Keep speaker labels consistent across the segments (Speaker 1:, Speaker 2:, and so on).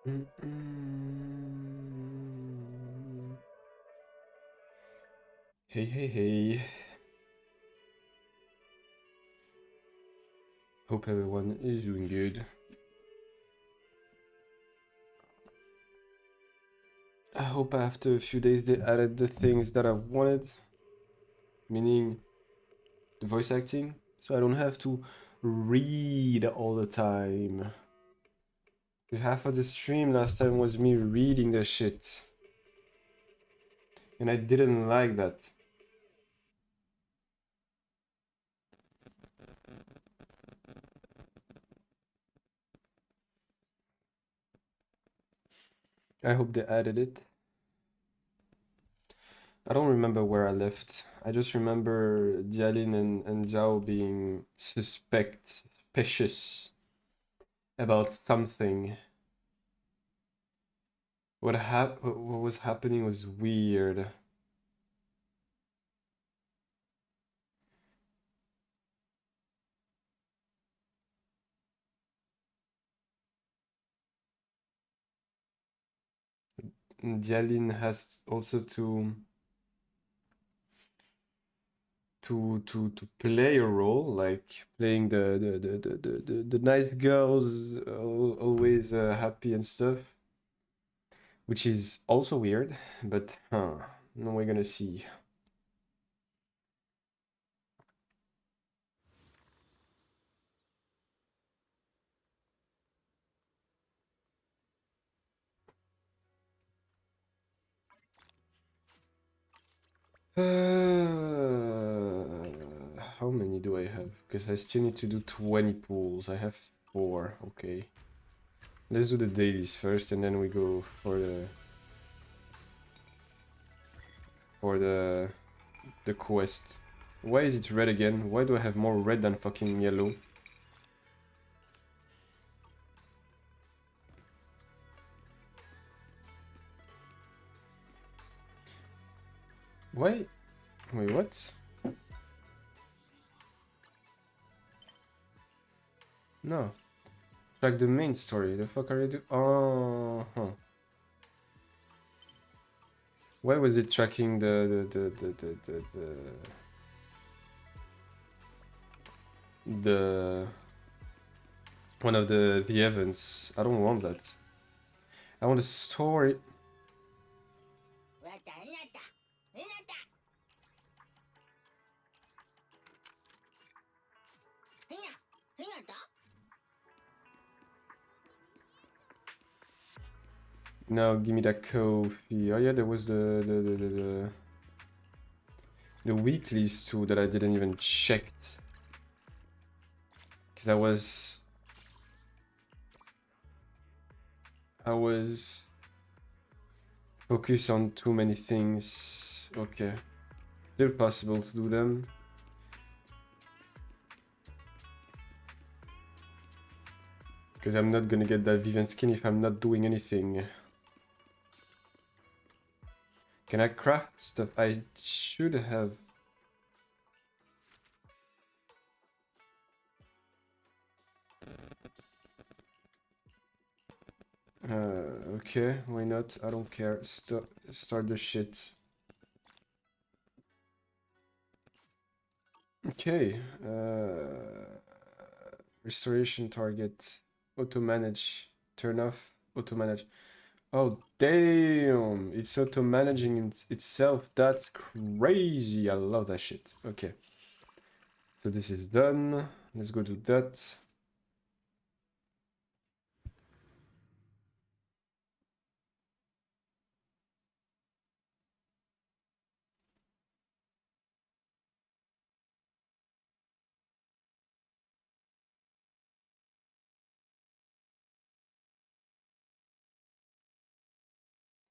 Speaker 1: Hey, hey, hey. Hope everyone is doing good. I hope after a few days they added the things that I wanted, meaning the voice acting, so I don't have to read all the time. Half of the stream last time was me reading the shit, and I didn't like that. I hope they added it. I don't remember where I left. I just remember Jialin and Zhao being suspicious about something. What was happening was weird. Jialin has also to play a role, like playing the nice girls, always happy and stuff, which is also weird, but now we're gonna see. How many do I have? Because I still need to do 20 pools. I have 4. Okay. Let's do the dailies first, and then we go for the quest. Why is it red again? Why do I have more red than fucking yellow? Why? Wait, what? No. Track the main story. The fuck are you do? Oh, huh. Why was it tracking the one of the events? I don't want that. I want a story. Now give me that coffee. Oh yeah, there was the weeklies too that I didn't even check. Because I was focused on too many things. Okay. Still possible to do them. Because I'm not gonna get that Vivian skin if I'm not doing anything. Can I craft stuff? I should have. Okay, why not? I don't care. Start the shit. Okay. Restoration target. Auto manage. Turn off. Auto manage. Oh, damn! It's auto managing itself. That's crazy. I love that shit. Okay. So this is done. Let's go do that.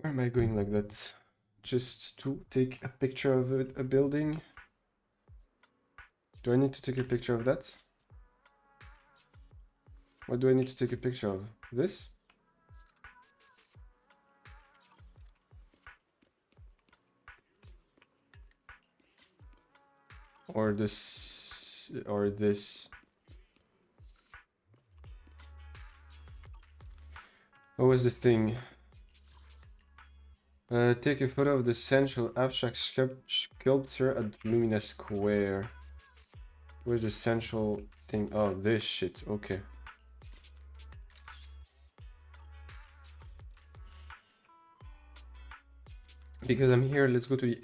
Speaker 1: Where am I going like that? Just to take a picture of a building? Do I need to take a picture of that? What do I need to take a picture of? This? Or this? Or this? What was the thing? Take a photo of the central abstract sculpture at Lumina Square. Where's the central thing? Oh, this shit. Okay. Because I'm here, let's go to the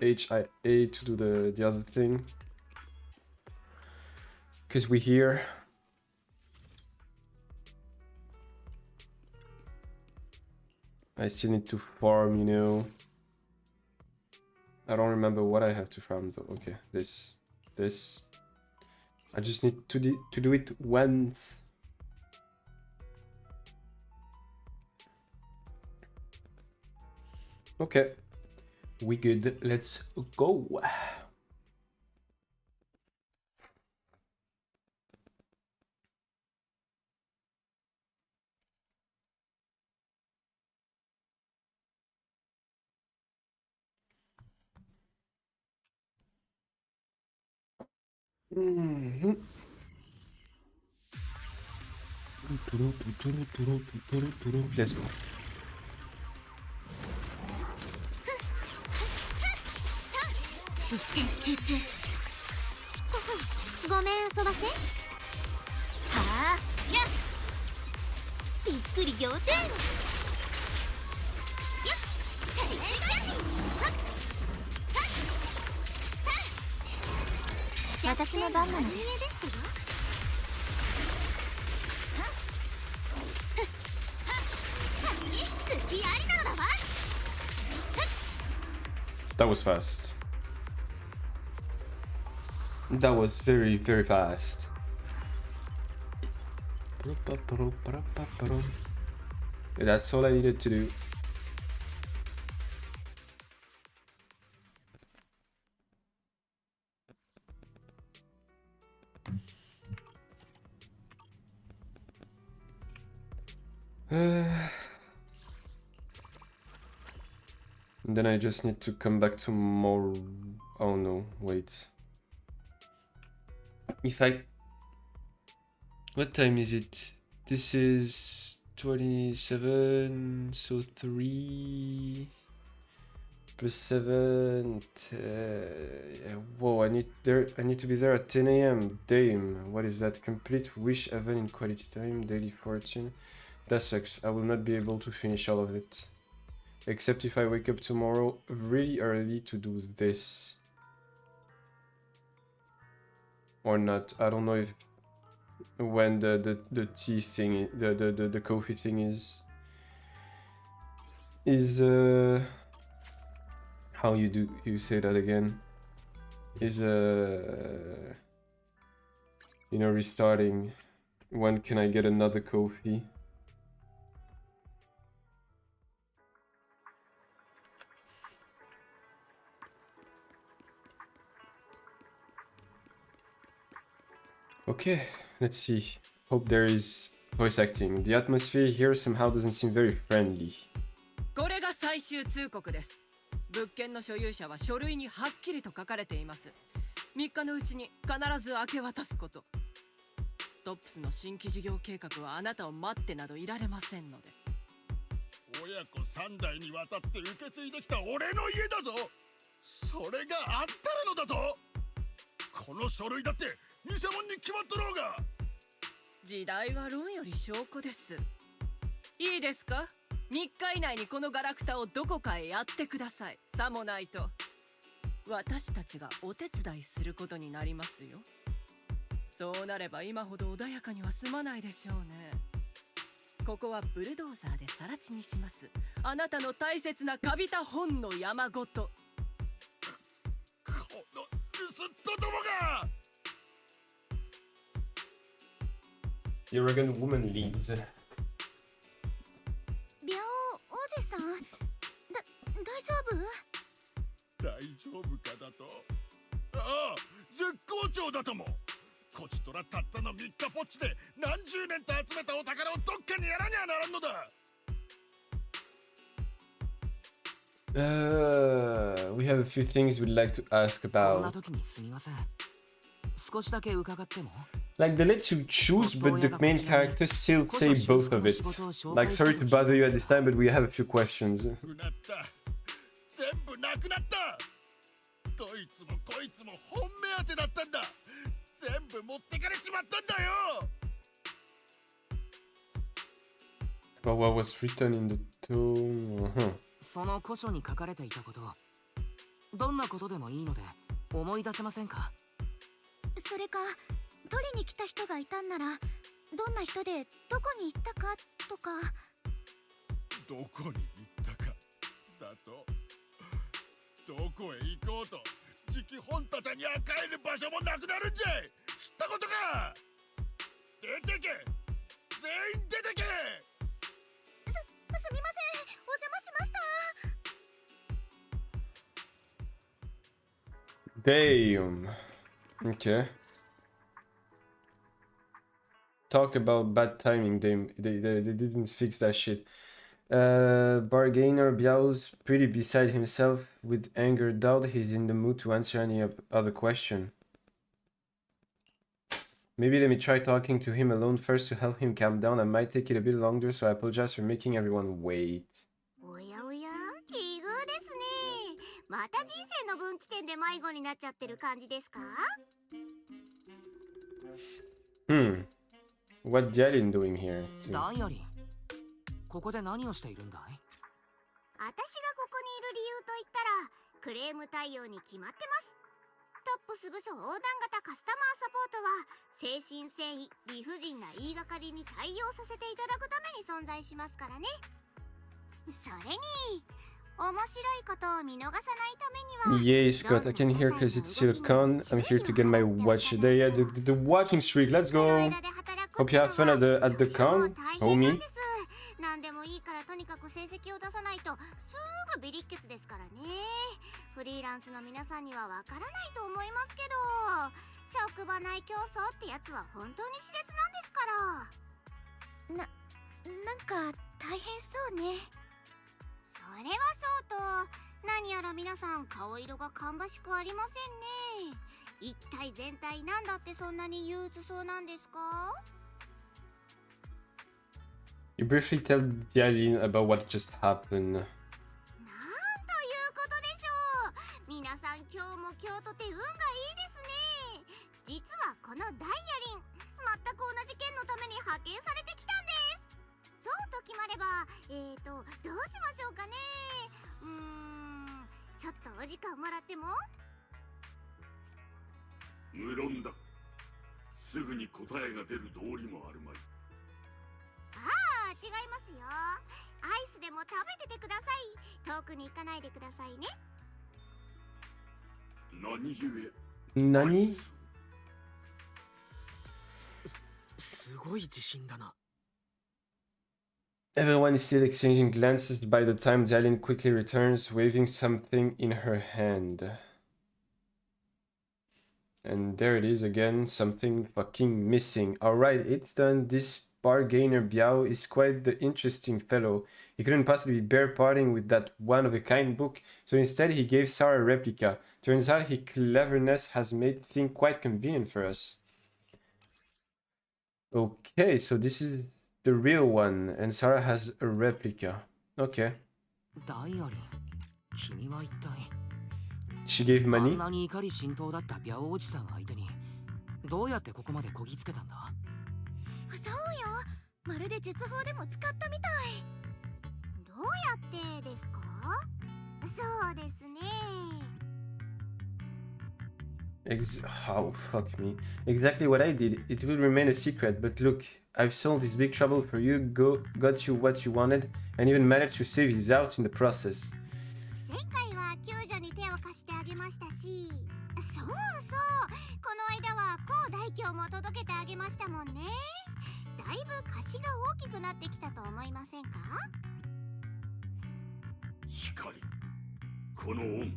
Speaker 1: HIA to do the other thing. Because we're here. I still need to farm, you know. I don't remember what I have to farm though. Okay, this. I just need to do it once. Okay, we good. Let's go. Let's go.
Speaker 2: 集中ごめんそばせはあやっびっくり仰天やっ自然返しはっはっ私の番なのですでしたよ隙ありなのだわ
Speaker 1: That was fast. That was very, very fast. That's all I needed to do. Then I just need to come back tomorrow. Oh no, wait. If I... What time is it? This is 27, so 3 plus 7. Whoa, I need to be there at 10 a.m. Damn, what is that? Complete wish event in quality time, daily fortune. That sucks. I will not be able to finish all of it. Except if I wake up tomorrow really early to do this. Or not. I don't know if when the tea thing, the coffee thing is how you say that again? Is you know, restarting. When can I get another coffee? Okay, let's see. Hope there is voice acting. The atmosphere here somehow doesn't seem very friendly.
Speaker 3: これが最終通告です。物件の所有者は書類にはっきりと書かれています。3日のうちに必ず明け渡すこと。トップスの新規事業計画はあなたを待ってなどいられませんので。
Speaker 4: 親子3代にわたって受け継いできた俺の家だぞ。それがあったらのだぞ。この書類だって偽物に決まっとろうが。
Speaker 3: 時代は論より証拠です。いいですか？3日以内にこのガラクタをどこかへやってください。さもないと私たちがお手伝いすることになりますよ。そうなれば今ほど穏やかには済まないでしょうね。ここはブルドーザーで更地にします。あなたの大切なカビた本の山ごと。
Speaker 4: この盗っ人どもが。
Speaker 1: The arrogant woman leaves.
Speaker 2: ビャオおじさん大丈夫？
Speaker 4: 大丈夫かだと。ああ、絶好調だとも。こちとらたったの3日ぽっちで何十年と集めたお宝をどっかにやらにゃならんのだ。
Speaker 1: We have a few things we'd like to ask
Speaker 5: こんな
Speaker 1: about.
Speaker 5: 時にすみません。少しだけ伺っても
Speaker 1: Like they let you choose, but the main characters still say both of it. Like, sorry to bother you at this time, but we have a few questions.
Speaker 4: なった全部なくなったどいつもこいつも本目当てだったんだ全部持ってかれちまったんだよ
Speaker 1: But what was written in the tome?
Speaker 5: その古書に書かれていたこと、どんなことでもいいので思い出せませんか？
Speaker 2: それか取りに来た人がいたんならどんな人でどこに行ったかとか。
Speaker 4: どこに行ったかだとどこへ行こうと次期本たちには帰る場所もなくなるんじゃい知ったことか出てけ全員出てけ
Speaker 2: すみません、お邪魔しました。
Speaker 1: Damn. Okay. Talk about bad timing. They didn't fix that shit. Bargainer Biao's pretty beside himself with anger. Doubt he's in the mood to answer any other question. Maybe let me try talking to him alone first to help him calm down. I might take it a bit longer, so I apologize for making everyone wait.
Speaker 2: おやおや、奇遇ですね。また人生の分岐点で迷子になっちゃってる感じですか？
Speaker 1: What Jalin doing here?
Speaker 5: ダイアリン、ここで何をしているんだい？
Speaker 2: 私がここにいる理由と言ったらクレーム対応に決まってます。トップス部署横断型カスタマーサポートは誠心誠意理不尽な言いがかりに対応させていただくために存在しますからね。それに面白いことを見逃さないためには
Speaker 1: Yay, Scott. I can hear because it's still con. I'm here to get my watch. There, yeah, the watching streak. Let's go. Hope you have fun at the con, homie.
Speaker 2: 何でもいいからとにかく成績を出さないとすぐビリッケツですからね。フリーランスの皆さんにはわからないと思いますけど、職場内競争ってやつは本当に熾烈なんですから。なんか大変そうね。それはそうと、何やら皆さん顔色が芳しくありませんね。一体全体なんだってそんなに憂鬱そうなんですか？
Speaker 1: You briefly tell Jalin about what just happened.
Speaker 2: なんということでしょう。皆さん今日も今日とて運がいいですね。実はこのダイヤリン、全く同じ件のために派遣されてきたんです。そうと決まれば、どうしましょうかね。ちょっとお時間もらっても？
Speaker 6: 無論だ。すぐに答えが出る道理もあるまい。
Speaker 2: 違いますよ。アイスでも食べててください。遠くに行かないでくださいね。
Speaker 6: 何故？Nani?
Speaker 5: すごい自信だな。
Speaker 1: Everyone is still exchanging glances by the time Jalin quickly returns, waving something in her hand. And there it is again, something fucking missing. Alright, it's done. This bargainer Biao is quite the interesting fellow. He couldn't possibly bear parting with that one-of-a-kind book, so instead he gave Sarah a replica. Turns out his cleverness has made things quite convenient for us. Okay, so this is the real one, and Sarah has a replica. Okay.
Speaker 5: ダイアリン、君は一体
Speaker 1: She gave
Speaker 5: あ
Speaker 1: money?
Speaker 5: んなに怒り心頭だったビャオおじさん相手にどうやってここまでこぎつけたんだ？
Speaker 2: そうよ。まるで術法でも使ったみたい。どうやってですか？そうですね。
Speaker 1: Oh, fuck me. Exactly what I did. It will remain a secret, but look, I've solved this big trouble for you, got you what you wanted, and even managed to save his house in the process.
Speaker 2: 前回は救助に手を貸してあげましたし、そうそう、この間は高大凶も届けてあげましたもんね。だいぶ貸しが大きくなってきたと思いませんか？
Speaker 6: しかり、この恩、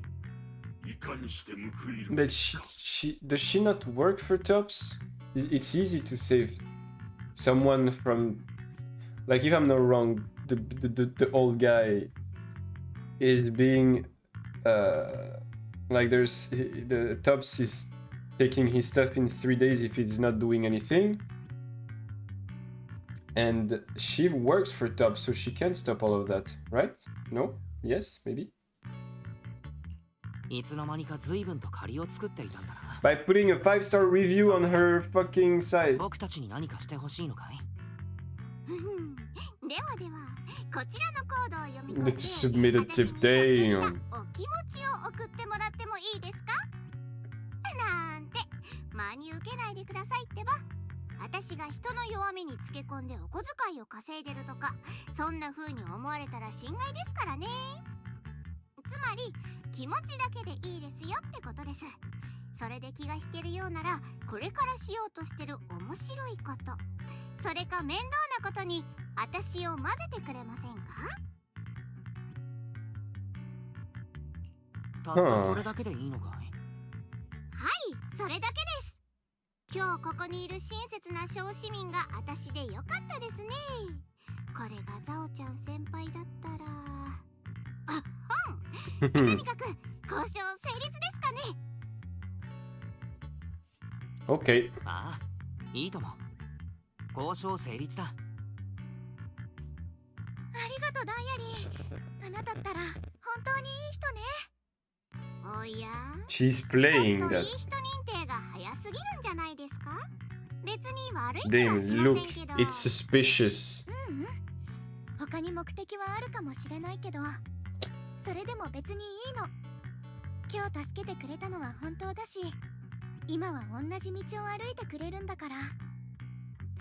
Speaker 6: いかにして報いる
Speaker 1: But does she not work for Tops? It's easy to save someone from, like, if I'm not wrong, the old guy is being like the Tops is taking his stuff in 3 days if he's not doing anything. And she works for Top, so she can stop all of that, right? No? Yes? Maybe?
Speaker 5: いつの間にか随分と借りを作っていたんだな。
Speaker 1: By putting a 5-star review on her fucking site.
Speaker 5: 僕たちに何かしてほしいのかい？
Speaker 2: ではでは、こちらのコードを読み込んで
Speaker 1: Let's submit a
Speaker 2: 私
Speaker 1: tip.
Speaker 2: にちょっとした
Speaker 1: Damn.
Speaker 2: お気持ちを送ってもらってもいいですかなんて真に受けないでくださいってば。私が人の弱みにつけ込んでお小遣いを稼いでるとか、そんな風に思われたら心外ですからね。つまり気持ちだけでいいですよってことです。それで気が引けるようなら、これからしようとしてる面白いこと、それか面倒なことに私を混ぜてくれませんか？
Speaker 5: たったそれだけでいいのかい？
Speaker 2: はい、それだけです。今日ここにいる親切な小市民が私でよかったですね。これがザオちゃん先輩だったら、あっ、とにかく交渉成立ですかね。
Speaker 1: Okay.
Speaker 5: ああ、いいとも。交渉成立だ。
Speaker 2: ありがとうダイアリー。あなたったら本当にいい人ね。おや、
Speaker 1: She's
Speaker 2: ちょ
Speaker 1: playing
Speaker 2: っとい
Speaker 1: that.
Speaker 2: い人認定が早すぎるんじゃないですか？別に悪い気
Speaker 1: Damn,
Speaker 2: はしま
Speaker 1: look.
Speaker 2: せんけど。
Speaker 1: It's suspicious.
Speaker 2: 他に目的はあるかもしれないけど、それでも別にいいの。今日助けてくれたのは本当だし、今は同じ道を歩いてくれるんだから、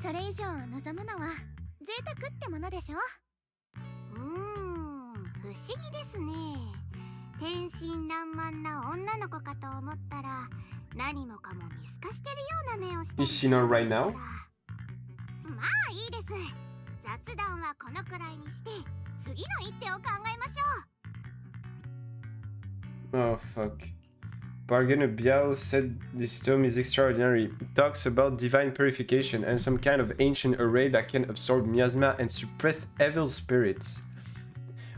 Speaker 2: それ以上望むのは贅沢ってものでしょ。不思議ですね。天真爛漫な女の子かと思ったら、何もかも見透かしてるような目をしてる。
Speaker 1: Is she not right now?
Speaker 2: まあいいです。雑談はこのくらいにして次の一手を考えましょう。
Speaker 1: Oh, fuck. Bargainer Biao said this tome is extraordinary. It talks about divine purification and some kind of ancient array that can absorb miasma and suppress evil spirits.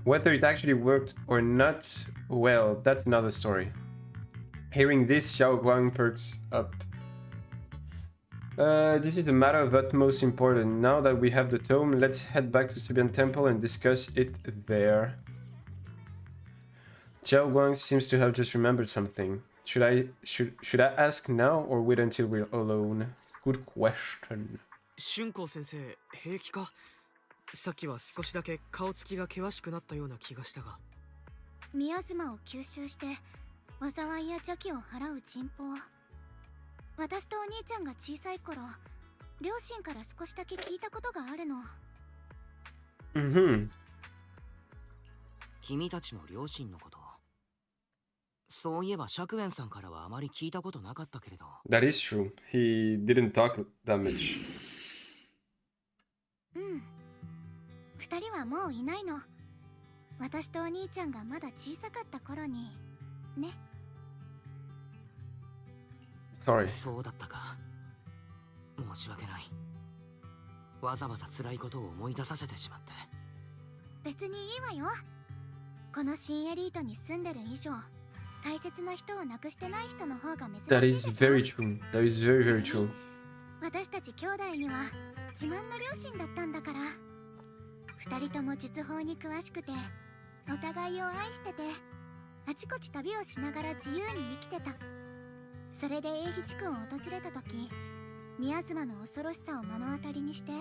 Speaker 1: Whether it actually worked or not, well, that's another story. Hearing this, Xiao Guang perks up. This is a matter of utmost importance. Now that we have the tome, let's head back to Sibian Temple and discuss it there. Xiao Guang seems to have just remembered something. Should I ask now or wait until we're alone? Good question.
Speaker 7: 春光先生、平気か？さっきは少しだけ顔つきが険しくなったような気がしたが。
Speaker 2: ミアズマを吸収して災いや邪気を払う神宝。私とお兄ちゃんが小さい頃、両親から少しだけ聞いたことがあるの。
Speaker 5: 君たちの両親のこと。そういえば釈弁さんからはあまり聞いたことなかったけれど。
Speaker 1: That is true. He didn't talk that much.
Speaker 2: 二人はもういないの。私とお兄ちゃんがまだ小さかった頃にね。
Speaker 1: Sorry.
Speaker 5: そうだったか。申し訳ない。わざわざ辛いことを思い出させてしまって。
Speaker 2: 別にいいわよ。この新エリートに住んでる以上、大切な人を亡くしてない人の方が珍しい
Speaker 1: That
Speaker 2: で
Speaker 1: is
Speaker 2: しょ。
Speaker 1: very true. That is very, very true.
Speaker 2: 私たち兄弟には自慢の両親だったんだから。二人とも術法に詳しくて、お互いを愛してて、あちこち旅をしながら自由に生きてた。それで英比地区を訪れた時、ミアズマの恐ろしさを目の当たりにして、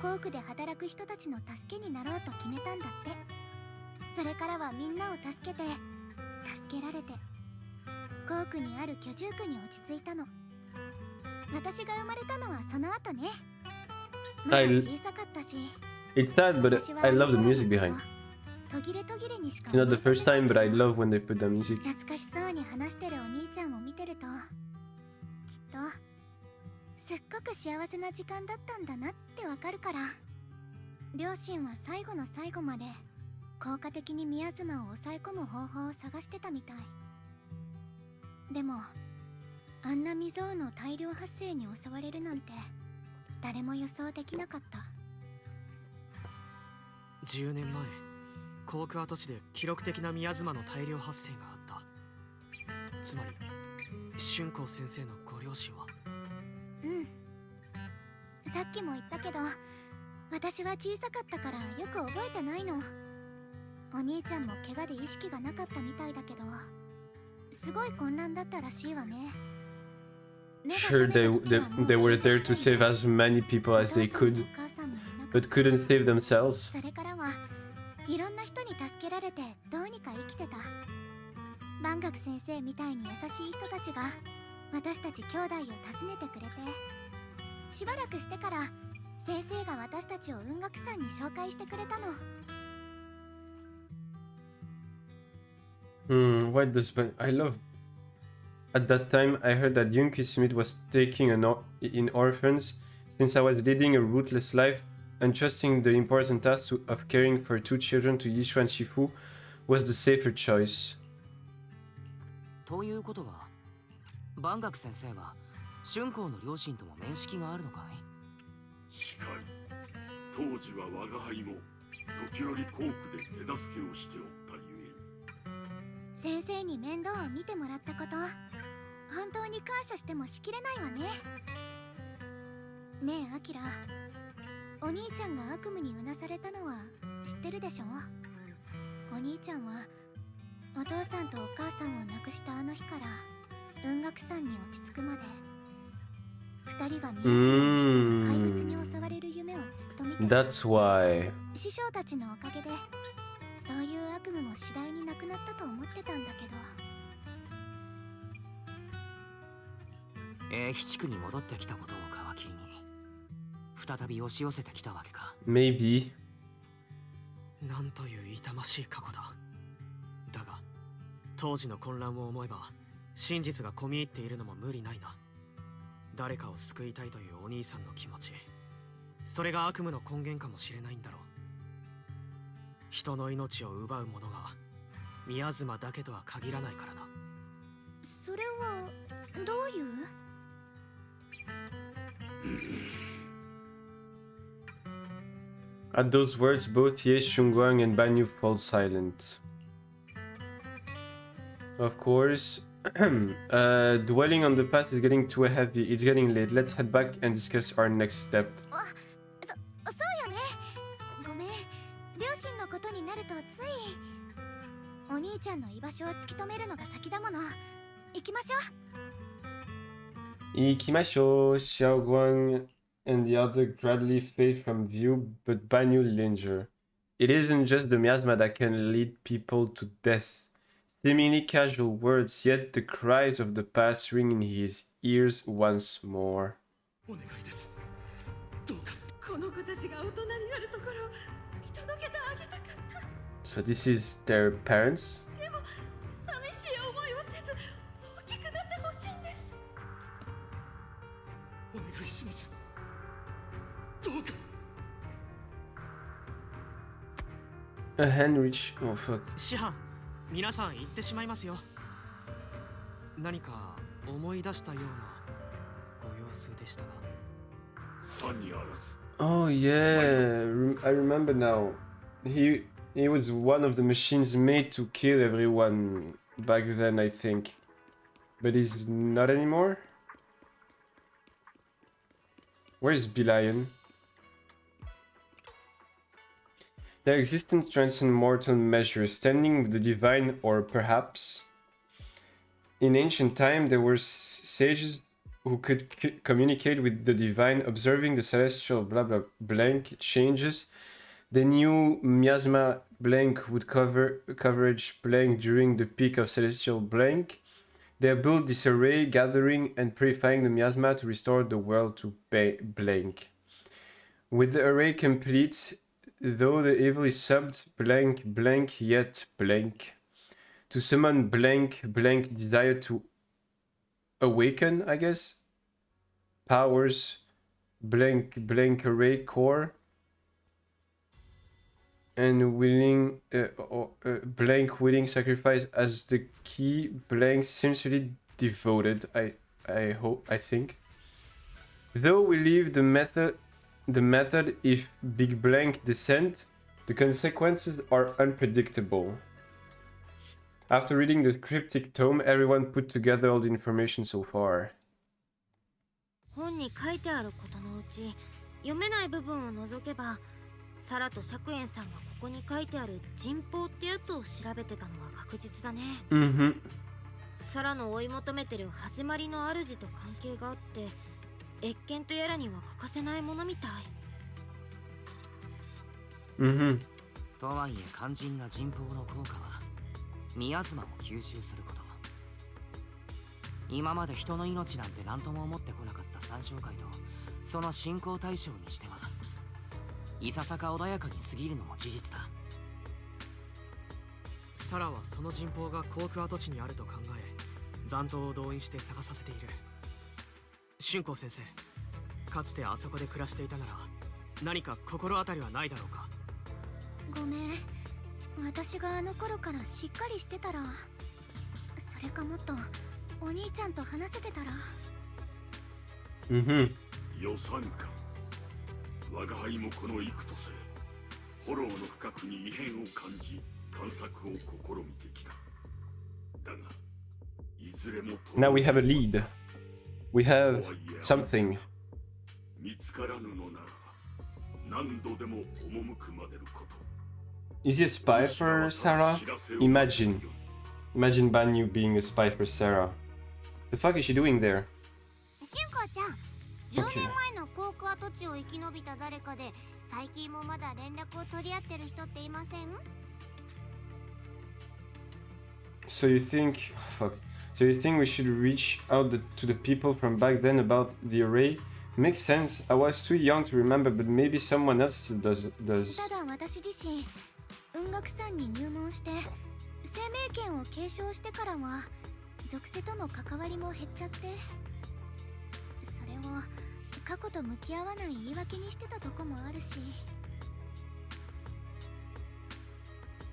Speaker 2: 校区で働く人たちの助けになろうと決めたんだって。それからはみんなを助けて、助けられて、校区にある居住区に落ち着いたの。私が生まれたのはその後ね。まだ小さかったし。
Speaker 1: It's sad, but I love the music behind.
Speaker 2: 途切れ途切れにしか
Speaker 1: It's not the first time, but I love when they put the music.
Speaker 2: 懐かしそうに話してるお兄ちゃんを見てると、きっとすっごく幸せな時間だったんだなってわかるから。両親は最後の最後まで効果的にミアズマを抑え込む方法を探してたみたい。でもあんな未曾有の大量発生に襲われるなんて誰も予想できなかった。
Speaker 7: 10年前、コーク跡地で記録的なミアズマの大量発生があった。つまり春光先生のご両親は。
Speaker 2: うん。さっきも言ったけど、私は小さかったからよく覚えてないの。お兄ちゃんも怪我で意識がなかったみたいだけど、すごい混乱だったらしいわね。
Speaker 1: Sure, they were there to save as many people as they could, but couldn't save themselves.
Speaker 2: それからはいろんな人に助けられてどうにか生きてた。万学先生みたいに優しい人たちが私たち兄弟を訪ねてくれて、しばらくしてから先生が私たちを雲岳山に紹介してくれたの。
Speaker 1: Why does I love? At that time, I heard that Yunki Smith was taking in orphans. Since I was leading a rootless life, entrusting the important task of caring for 2 children to Yishu and Shifu was the safer choice.
Speaker 5: ということは、万学先生は春光の両親とも面識があるのかい？
Speaker 6: しかり当時は我が輩も時折校区で手助けをしておったゆ
Speaker 2: 先生に面倒を見てもらったこと、本当に感謝してもしきれないわね。ねえアキラ、お兄ちゃんが悪夢にうなされたのは知ってるでしょ？お兄ちゃんはお父さんとお母さんを亡くしたあの日から雲岳山に落ち着くまで2人が見やすに怪物に襲われる夢をずっと見て、
Speaker 1: That's why.
Speaker 2: 師匠たちのおかげでそういう悪夢も次第になくなったと思ってたんだけど。
Speaker 5: 英飛地区に戻ってきたことを皮切りに再び押し寄せてきたわけか。
Speaker 1: Maybe.
Speaker 7: なんという痛ましい過去だ。だが当時の混乱を思えば真実が込み入っているのも無理ないな。誰かを救いたいというお兄さんの気持ち、それが悪夢の根源かもしれないんだろう。人の命を奪う者が宮妻だけとは限らないからな。
Speaker 2: それはどういう？
Speaker 1: At those words, both Ye, Shunguang, and Banyu fall silent. Of course, dwelling on the past is getting too heavy. It's getting late. Let's head back and discuss our next step.
Speaker 2: そうよね。ごめん、両親のことになるとつい。お兄ちゃんの居場所を突き止めるのが先だもの。行きましょう。
Speaker 1: Ikimasho, Xiaoguang, and the other gradually fade from view, but Banyu linger. It isn't just the miasma that can lead people to death. Seemingly casual words, yet the cries of the past ring in his ears once more.
Speaker 4: お願いです。どうか。
Speaker 3: この子たちが大人になるところを見届けてあげたかった。
Speaker 1: So this is their parents?
Speaker 3: でも寂しい思いをせず大きくなってほしいんです。
Speaker 4: お願いします。どうか。
Speaker 1: A hand reach. Oh fuck.
Speaker 7: 師範、皆さん言ってしまいますよ。何か思い出したようなご様子でしたが。
Speaker 6: さにあらず。
Speaker 1: Oh yeah, I remember now. He was one of the machines made to kill everyone back then, I think. But he's not anymore? Where's Belion? Their existence transcends mortal measure, standing with the divine, or perhaps... In ancient time, there were sages who could communicate with the divine, observing the celestial blah blah blank changes. They knew miasma blank would coverage blank during the peak of celestial blank. They built this array, gathering and purifying the miasma to restore the world to blank. With the array complete, though the evil is subbed blank blank yet blank. To summon blank blank desire to awaken, I guess. Powers blank blank array core. And willing blank willing sacrifice as the key blank sincerely devoted. I hope, I think. Though we leave the method if big blank descent, the consequences are unpredictable. After reading the cryptic tome, everyone put together all the information so far.
Speaker 2: 本に書いてあることのうち読めない部分を除けばサラと釈円さんがここに書いてある人報ってやつを調べてたのは確実だね。サラの追い求めてる始まりの主と関係があって謁見とやらには欠かせないものみたい。
Speaker 5: とはいえ肝心な人報の効果は宮妻を吸収すること。今まで人の命なんて何とも思ってこなかった三将会とその信仰対象にしてはいささか穏やかに過ぎるのも事実だ。
Speaker 7: サラはその人報が航空跡地にあると考え残党を動員して探させている。春光先生、かつてあそこで暮らしていたなら何か心当たりはないだろうか。
Speaker 2: ごめん、私があの頃からしっかりしてたら、それかもっとお兄ちゃんと話せてたら。
Speaker 6: 予算か。我が輩もこの幾とせフォローの深くに異変を感じ探索を試みてきた。だがいずれも
Speaker 1: Now we have a lead. We have something.
Speaker 6: 見つからぬのなら何度でも赴くまでのこと。
Speaker 1: Is he a spy for Sarah? Imagine Banyu being a spy for Sarah. The fuck is she doing there?
Speaker 2: 春光ちゃん、10年前の航空跡地を生き延びた誰かで最近もまだ連絡を取り合ってる人っていません？
Speaker 1: So you think... Fuck. So you think we should reach out to the people from back then about the array? Makes sense. I was too young to remember, but maybe someone else does.
Speaker 2: ただ私自身、雲岳山に入門して生命権を継承してからは属性との関わりも減っちゃって、それを過去と向き合わない言い訳にしてたとこもあるし。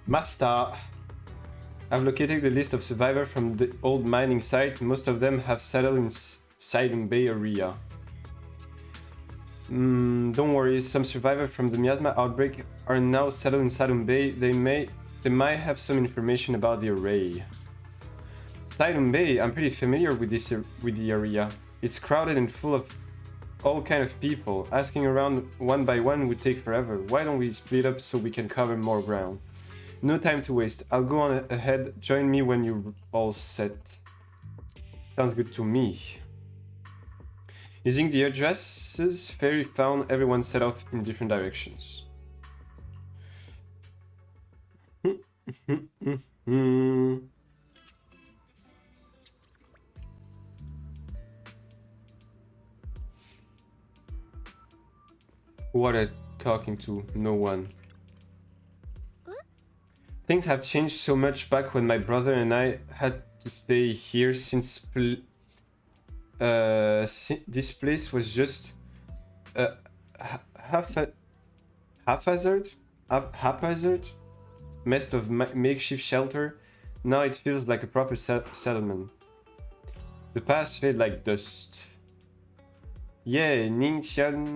Speaker 1: Master! I've located the list of survivors from the old mining site. Most of them have settled in Sidon Bay area. Don't worry, some survivors from the miasma outbreak are now settled in Sidon Bay. They might have some information about the array. Sidon Bay, I'm pretty familiar with the area. It's crowded and full of all kind of people. Asking around one by one would take forever. Why don't we split up so we can cover more ground? No time to waste. I'll go on ahead. Join me when you're all set. Sounds good to me. Using the addresses, Fairy found everyone set off in different directions. What are talking to? No one. Things have changed so much back when my brother and I had to stay here since this place was just haphazard mess of makeshift shelter. Now it feels like a proper settlement. The past fade like dust. Yeah, Ningqian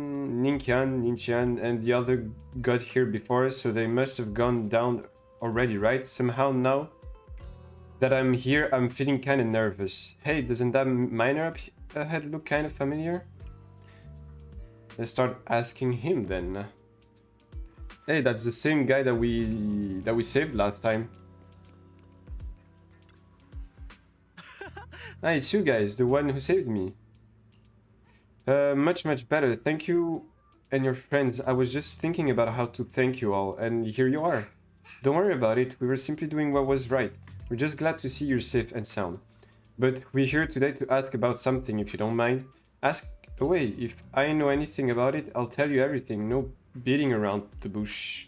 Speaker 1: and the other got here before us, so they must have gone down already, right? Somehow now that I'm here, I'm feeling kind of nervous. Hey, doesn't that miner up ahead look kind of familiar? Let's start asking him then. Hey, that's the same guy that we saved last time. Ah, it's you guys, the one who saved me. Much better. Thank you and your friends. I was just thinking about how to thank you all, and here you are. Don't worry about it, we were simply doing what was right. We're just glad to see you're safe and sound. But we're here today to ask about something, if you don't mind. Ask away. If I know anything about it, I'll tell you everything. No beating around the bush.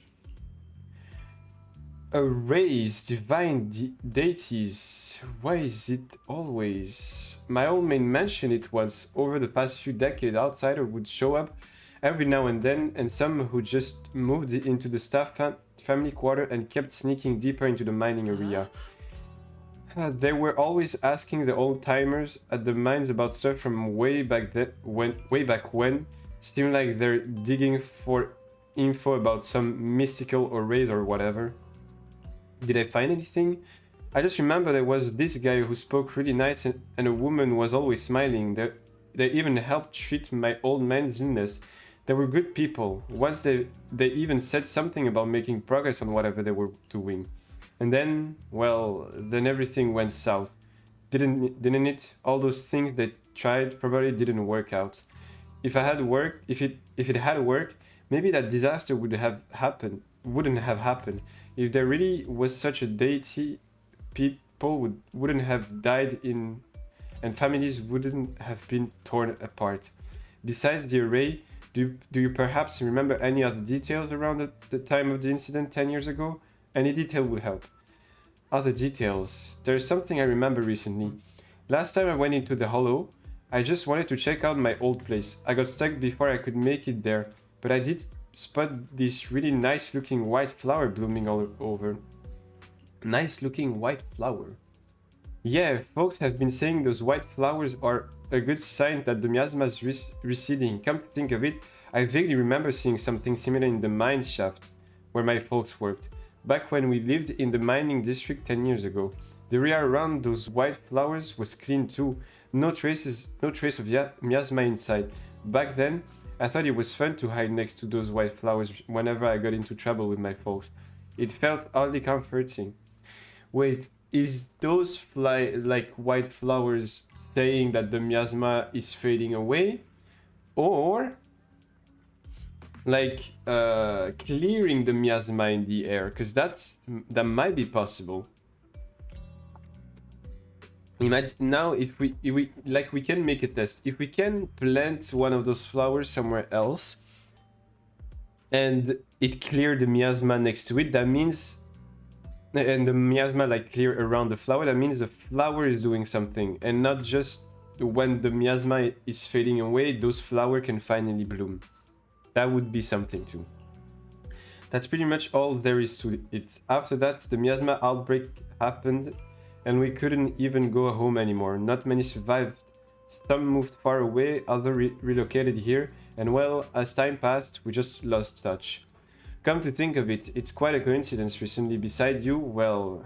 Speaker 1: Arrays, divine deities. Why is it always? My old man mentioned it once. Over the past few decades, outsiders would show up every now and then, and some who just moved into the staff family quarter and kept sneaking deeper into the mining area. They were always asking the old-timers at the mines about stuff from way back when. Seemed like they're digging for info about some mystical arrays or whatever. Did I find anything? I just remember there was this guy who spoke really nice and a woman was always smiling. They even helped treat my old man Zenless. They were good people. Once they even said something about making progress on whatever they were doing. And then, well, then everything went south. Didn't it? All those things they tried probably didn't work out. If it had worked, maybe that disaster wouldn't have happened. If there really was such a deity, people wouldn't have died in and families wouldn't have been torn apart. Besides the array, do you perhaps remember any other details around the time of the incident 10 years ago? Any detail would help. Other details. There's something I remember recently. Last time I went into the hollow, I just wanted to check out my old place. I got stuck before I could make it there, but I did spot this really nice looking white flower blooming all over. Nice looking white flower. Yeah, folks have been saying those white flowers are a good sign that the miasma is receding. Come to think of it, I vaguely remember seeing something similar in the mine shaft where my folks worked, back when we lived in the mining district 10 years ago. The area around those white flowers was clean too, no trace of miasma inside. Back then, I thought it was fun to hide next to those white flowers whenever I got into trouble with my folks. It felt oddly comforting. Wait, is those white flowers saying that the miasma is fading away? Or like clearing the miasma in the air? Because that might be possible. Imagine now if we can make a test. If we can plant one of those flowers somewhere else and it cleared the miasma next to it, that means, and the miasma like clear around the flower, that means the flower is doing something, and not just when the miasma is fading away, those flowers can finally bloom. That would be something too. That's pretty much all there is to it. After that, the miasma outbreak happened and we couldn't even go home anymore. Not many survived. Some moved far away, others relocated here, and well, as time passed, we just lost touch. Come to think of it, it's quite a coincidence recently. Beside you, well,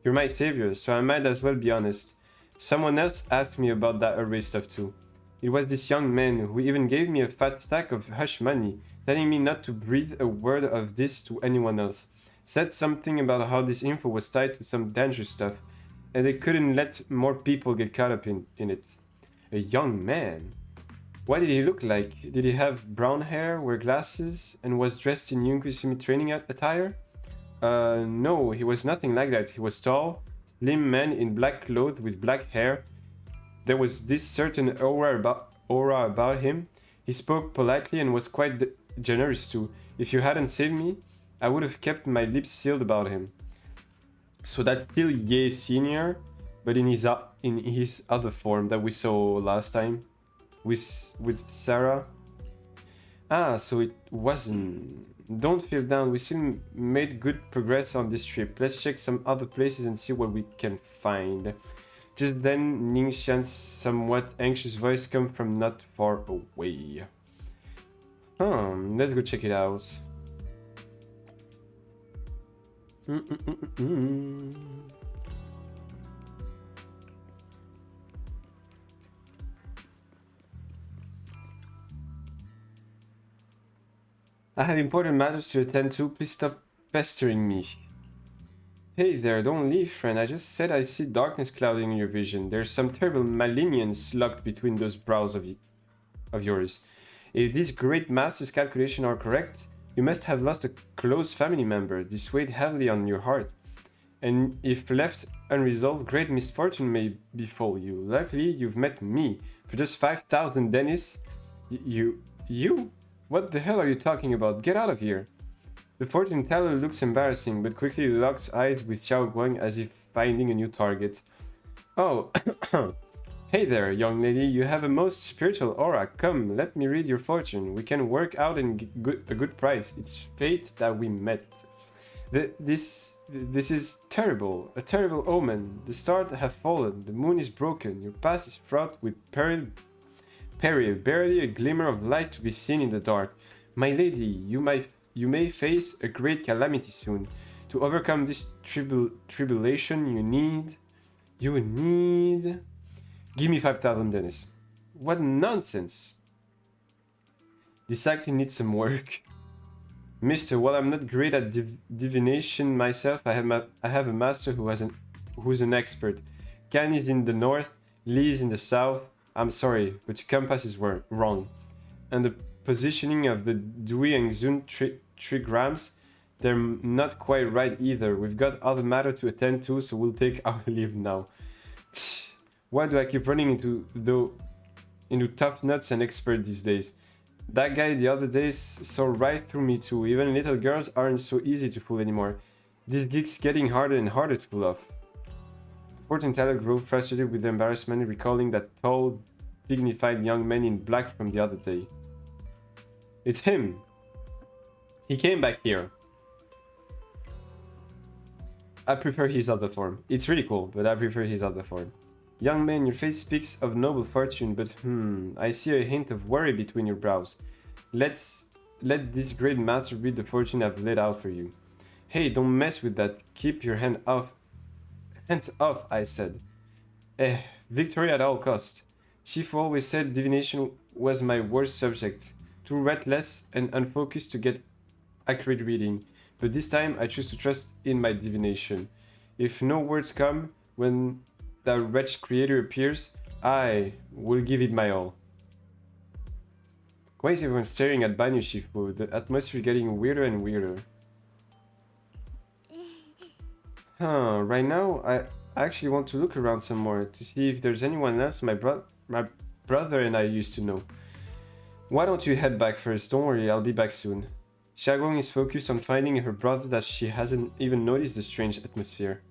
Speaker 1: you're my savior, so I might as well be honest. Someone else asked me about that array stuff too. It was this young man who even gave me a fat stack of hush money, telling me not to breathe a word of this to anyone else. Said something about how this info was tied to some dangerous stuff, and they couldn't let more people get caught up in it. A young man? What did he look like? Did he have brown hair, wear glasses, and was dressed in Yunkusumi training attire? No, he was nothing like that. He was tall, slim man in black clothes with black hair. There was this certain aura about him. He spoke politely and was quite generous too. If you hadn't saved me, I would have kept my lips sealed about him. So that's still Ye Senior, but in his other form that we saw last time with Sarah. Ah, so it wasn't. Don't feel down. We still made good progress on this trip. Let's check some other places and see what we can find. Just then, Ningxian's somewhat anxious voice came from not far away. Let's go check it out. I have important matters to attend to. Please stop pestering me. Hey there, don't leave, friend. I just said I see darkness clouding your vision. There's some terrible malignance locked between those brows of yours. If these great master's calculations are correct, you must have lost a close family member. This weighed heavily on your heart. And if left unresolved, great misfortune may befall you. Luckily, you've met me. For just 5,000 Dennis, you? What the hell are you talking about? Get out of here. The fortune teller looks embarrassing, but quickly locks eyes with Xiao Guang as if finding a new target. Oh, hey there, young lady. You have a most spiritual aura. Come, let me read your fortune. We can work out and get a good price. It's fate that we met. This is terrible. A terrible omen. The stars have fallen. The moon is broken. Your path is fraught with peril, barely a glimmer of light to be seen in the dark. My lady, you may face a great calamity soon. To overcome this tribulation, you need... Give me 5,000, Dennis. What nonsense! This acting needs some work. Mister, while I'm not great at divination myself, I have a master who's an expert. Kan is in the north, Lee is in the south. I'm sorry, but your compass is wrong. And the positioning of the Dui and Xun trigrams, they're not quite right either. We've got other matter to attend to, so we'll take our leave now. Why do I keep running into tough nuts and expert these days? That guy the other day saw right through me too. Even little girls aren't so easy to fool anymore. This gig's getting harder and harder to pull off. The fortune teller grew frustrated with embarrassment, recalling that tall, dignified young man in black from the other day. It's him. He came back here. I prefer his other form. It's really cool, but I prefer his other form. Young man, your face speaks of noble fortune, but I see a hint of worry between your brows. Let this great master read the fortune I've laid out for you. Hey, don't mess with that. Keep your hands off, I said. Victory at all cost. Shifu always said divination was my worst subject. Too restless and unfocused to get accurate reading. But this time I choose to trust in my divination. If no words come when the wretched creator appears, I will give it my all. Why is everyone staring at Banyu Shifu? The atmosphere getting weirder and weirder. Right now I actually want to look around some more to see if there's anyone else my brother and I used to know. Why don't you head back first? Don't worry, I'll be back soon. Xiaogong is focused on finding her brother that she hasn't even noticed the strange atmosphere.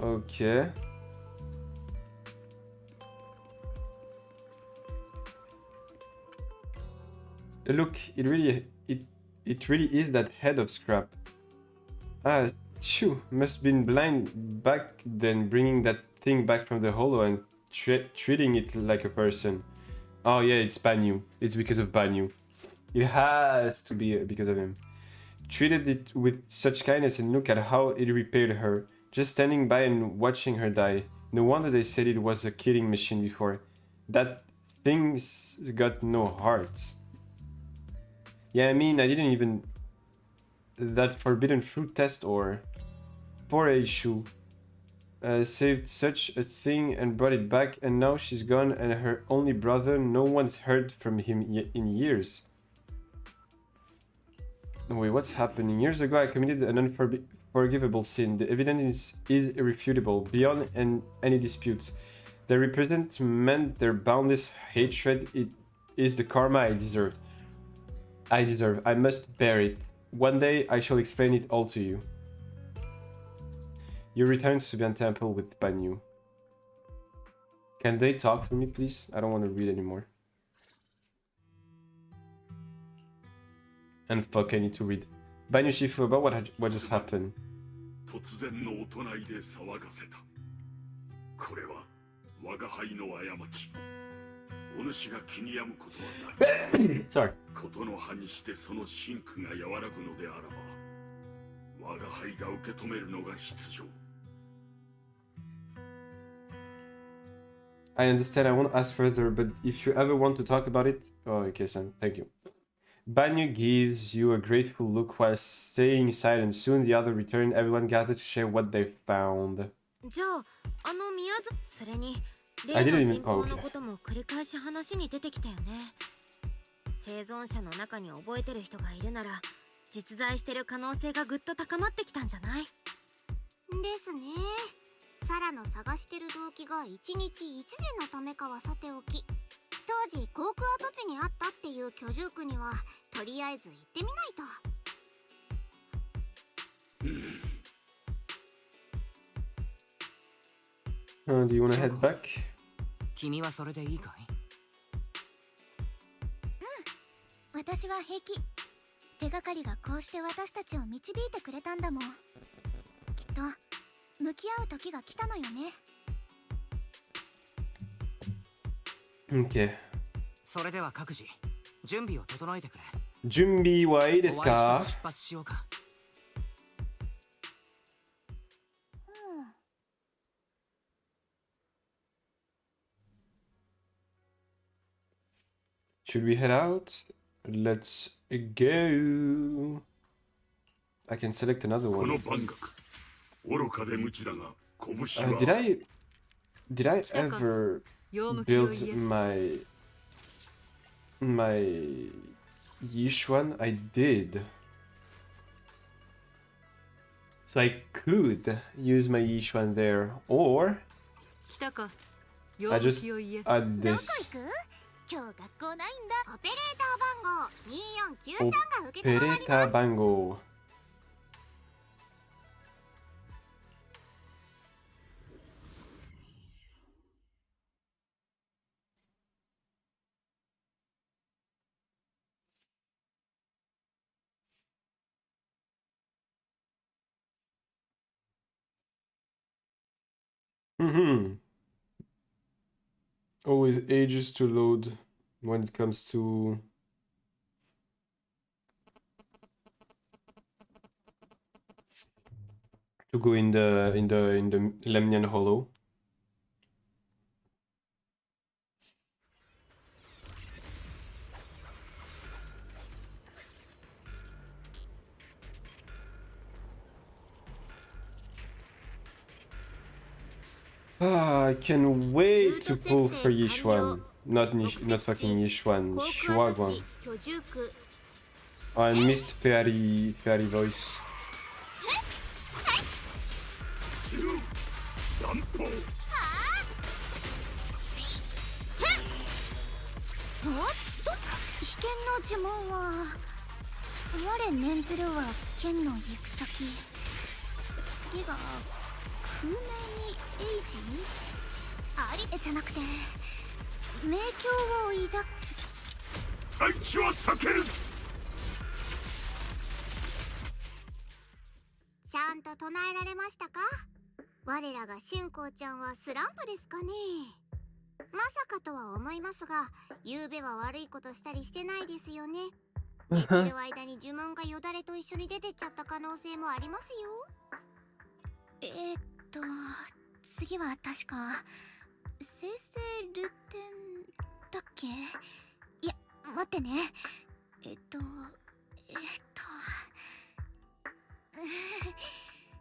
Speaker 1: Okay. Look, it really is that head of scrap. Ah, Chu must been blind back then, bringing that thing back from the hollow and treating it like a person. Oh yeah, it's Banyu. It's because of Banyu. It has to be because of him. Treated it with such kindness, and look at how it repaired her. Just standing by and watching her die. No wonder they said it was a killing machine before. That thing's got no heart. Yeah, I mean, I didn't even... That forbidden fruit test or... Poor Eishu. Saved such a thing and brought it back, and now she's gone, and her only brother, no one's heard from him in years. No, wait, what's happening? Years ago I committed an unforgivable sin. The evidence is irrefutable, beyond any disputes. They represent their boundless hatred. It is the karma I deserve. I must bear it. One day I shall explain it all to you. You return to Subian Temple with Banyu. Can they talk for me, please? I don't want to read anymore. And fuck, I need to read. Banyu Shifu, about what just happened. Sorry. I understand, I won't ask further, but if you ever want to talk about it... Oh, okay, Sam, thank you. Banyu gives you a grateful look while staying silent. Soon the other return. Everyone gathered to share what they found. I didn't even... Oh, okay.
Speaker 2: 生存者の中に覚えてる人がいるなら実在してる可能性がぐっと高まってきたんじゃないですね。サラの探してる動機が1日1時のためかはさておき、当時航空跡地にあったっていう居住区にはとりあえず行ってみないと。
Speaker 1: Do you wanna head back?
Speaker 5: 君はそれでいいかい？
Speaker 2: 私は平気。手がかりがこうして私たちを導いてくれたんだもん。きっと向き合う時が来たのよね。
Speaker 1: Okay.
Speaker 5: それでは各自準備を整えてくれ。
Speaker 1: 準備はいいです
Speaker 5: 終わりしたら
Speaker 1: か？
Speaker 5: 出発しようか。
Speaker 1: Should we head out? Let's go. I can select another
Speaker 6: この
Speaker 1: one.
Speaker 6: 万学愚かで無知だが拳は
Speaker 1: Did I ever
Speaker 3: 用向きを
Speaker 1: build
Speaker 3: 言え。
Speaker 1: my Yishuan? I did. So I could use my Yishuan there, or
Speaker 3: 来たか。用
Speaker 1: I
Speaker 3: 向
Speaker 1: just
Speaker 3: きを言え。
Speaker 1: add
Speaker 2: どこ
Speaker 1: this
Speaker 2: 行く？今日学校ないんだ。オペレーター番号2493が受けたまわります。
Speaker 1: Opereta Bango. Always ages to load when it comes to go in the Lemnian Hollow. I can wait to pull for Yishuan. Not fucking Yishuan.
Speaker 2: 航空跡
Speaker 1: Shuaguan.
Speaker 2: 地居住区。
Speaker 1: I missed fairy voice.
Speaker 6: 乱暴
Speaker 2: おっと、被験の呪文は我念ずるは剣の行く先。次が空明にエイジありじゃなくて迷宮を抱き。
Speaker 6: 大地は避ける。
Speaker 2: ちゃんと唱えられましたか？我らが春光ちゃんはスランプですかね。まさかとは思いますが、昨べは悪いことしたりしてないですよね。寝てる間に呪文がよだれと一緒に出てっちゃった可能性もありますよ。次は確か生成ルテンだっけ？いや、待ってね。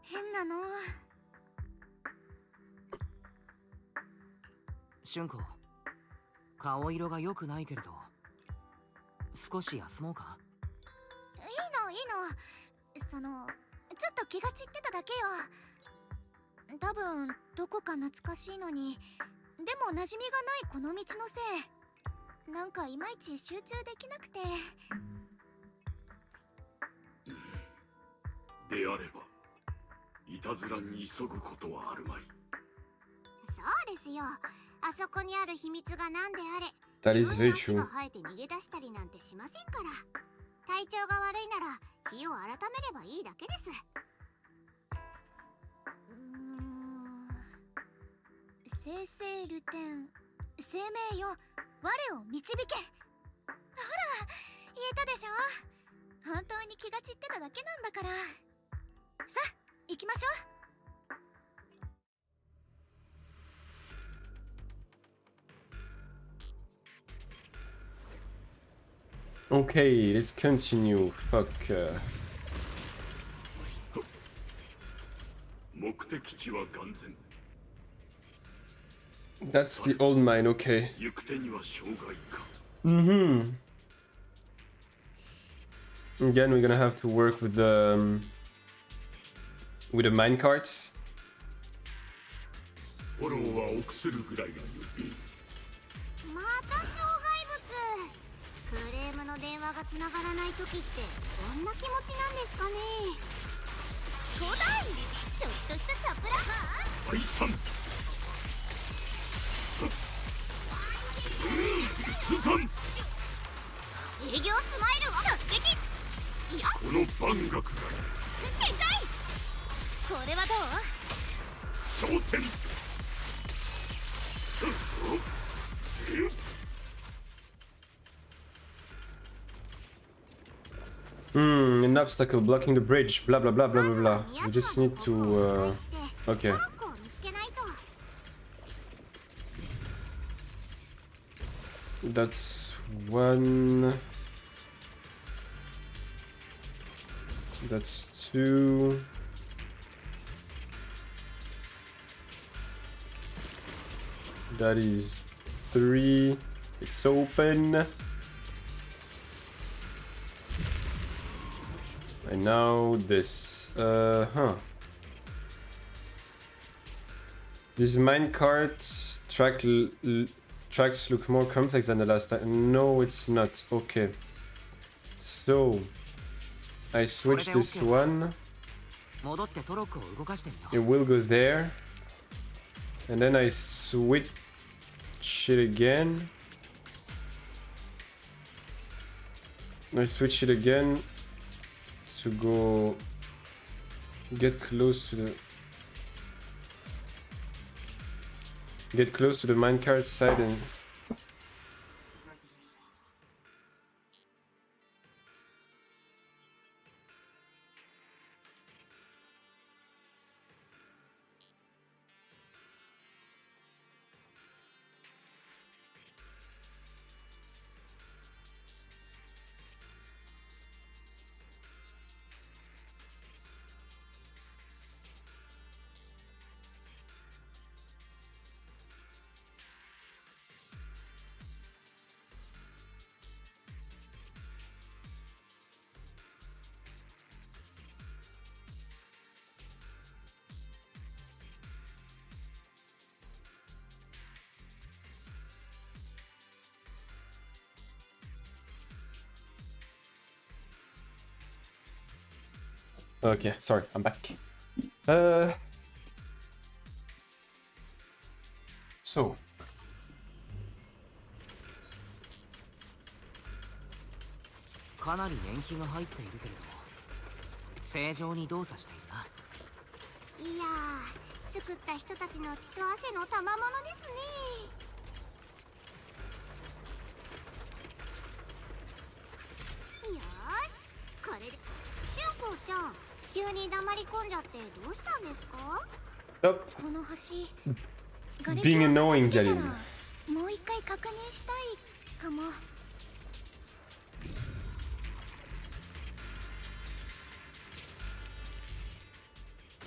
Speaker 2: 変なの。
Speaker 5: 春子、顔色が良くないけれど、少し休もうか。
Speaker 2: いいの。ちょっと気が散ってただけよ。多分どこか懐かしいのに、でも馴染みがないこの道のせい。なんかいまいち集中できなくて。
Speaker 6: であればいたずらに急ぐことはあるまい。
Speaker 2: そうですよ。あそこにある秘密が何であれ、
Speaker 1: That is
Speaker 2: 急
Speaker 1: very
Speaker 2: に足
Speaker 1: true.
Speaker 2: が生えて逃げ出したりなんてしませんから。体調が悪いなら日を改めればいいだけです。生成ルテン、生命よ、我を導け。ほら、言えたでしょ。本当に気が散ってただけなんだから。さあ、行きましょう。
Speaker 1: Okay, let's continue. Fuck.
Speaker 6: 目的地は眼前。
Speaker 1: That's the old mine, okay.
Speaker 6: 行く手には障害か。
Speaker 1: Again, we're gonna have to work with the mine carts.
Speaker 6: フォローは臆するぐらいがよい。
Speaker 2: また障害物。クレームの電話がつながらない時ってどんな気持ちなんですかね。古代ちょっとしたサプライ
Speaker 6: 第三通算
Speaker 2: ズ。営業スマイルを突撃。いや、
Speaker 6: この万学が
Speaker 2: 天才。これはどう？
Speaker 6: 焦点。
Speaker 1: An obstacle blocking the bridge. Blah blah blah blah blah blah. We just need to. Okay.
Speaker 2: トロッコを見つけないと。
Speaker 1: That's one. That's two. That is three. It's open. And now this. These minecarts tracks look more complex than the last time. No, it's not. Okay. So I switch this one.
Speaker 5: 戻ってトロックを動かしてみよ
Speaker 1: It will go there. And then I switch it again. I switch it again to go get close to the minecart side and okay, sorry, I'm back. So
Speaker 5: かなり年季が入っているけれど正常に動作しているな。
Speaker 2: いやー、作った人たちの血と汗の賜物ですね。よーし、これで。しゅうこうちゃん、急に黙り込んじゃってどうしたんですか？
Speaker 1: Stop
Speaker 2: この橋、瓦礫
Speaker 1: being
Speaker 2: を
Speaker 1: annoying,
Speaker 2: 片付けた
Speaker 1: Jalil.
Speaker 2: らもう一回確認したいかも。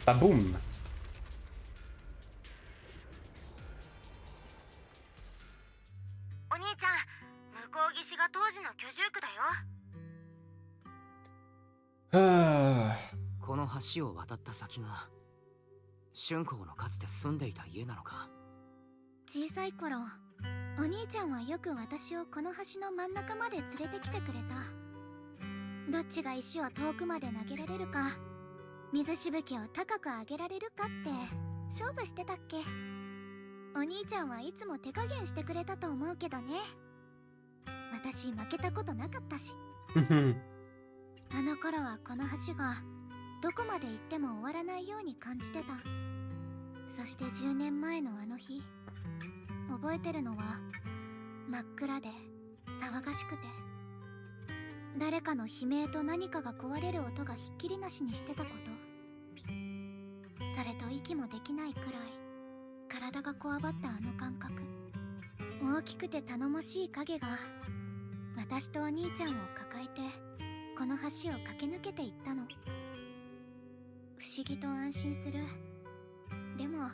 Speaker 1: Baboom.
Speaker 2: お兄ちゃん、向こう岸が当時の居住区だよ。
Speaker 1: Ah.
Speaker 5: この橋を渡った先が春光のかつて住んでいた家なのか。
Speaker 2: 小さい頃、お兄ちゃんはよく私をこの橋の真ん中まで連れてきてくれた。どっちが石を遠くまで投げられるか、水しぶきを高く上げられるかって勝負してたっけ。お兄ちゃんはいつも手加減してくれたと思うけどね。私負けたことなかったし。あの頃はこの橋がどこまで行っても終わらないように感じてた。そして10年前のあの日、覚えてるのは真っ暗で騒がしくて、誰かの悲鳴と何かが壊れる音がひっきりなしにしてたこと。それと息もできないくらい体がこわばったあの感覚。大きくて頼もしい影が私とお兄ちゃんを抱えてこの橋を駆け抜けていったの。不思議と安心する。でも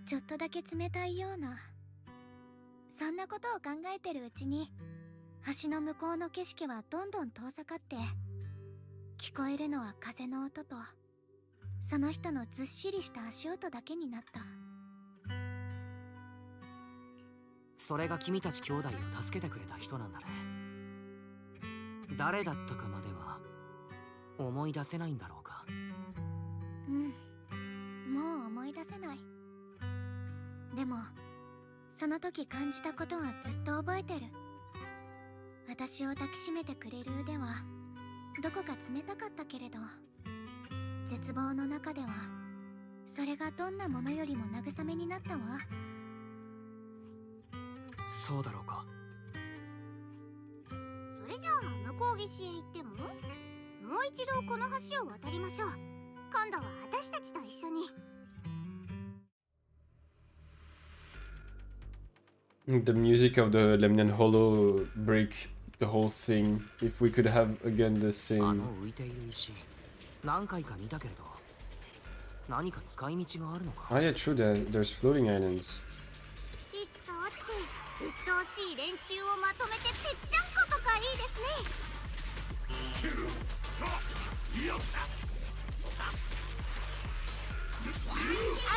Speaker 2: ちょっとだけ冷たいような。そんなことを考えてるうちに橋の向こうの景色はどんどん遠ざかって、聞こえるのは風の音とその人のずっしりした足音だけになった。
Speaker 5: それが君たち兄弟を助けてくれた人なんだね。誰だったかまでは思い出せないんだろうか。
Speaker 2: うん、もう思い出せない。でもその時感じたことはずっと覚えてる。私を抱きしめてくれる腕はどこか冷たかったけれど、絶望の中ではそれがどんなものよりも慰めになったわ。
Speaker 7: そうだろうか。
Speaker 2: それじゃあ向こう岸へ行っても？もう一度この橋を渡りましょう。今度は私たちと一緒に。
Speaker 1: The music of the Lemnian Hollow break the whole thing. If we could have again the
Speaker 5: あ
Speaker 1: same.
Speaker 5: の浮いている石何回か見たけれど何か使い道があるのか
Speaker 1: Oh yeah, true. There's floating islands.
Speaker 2: いつか落ちて鬱陶しい連中をまとめてぺっちゃんことかいいですね。ア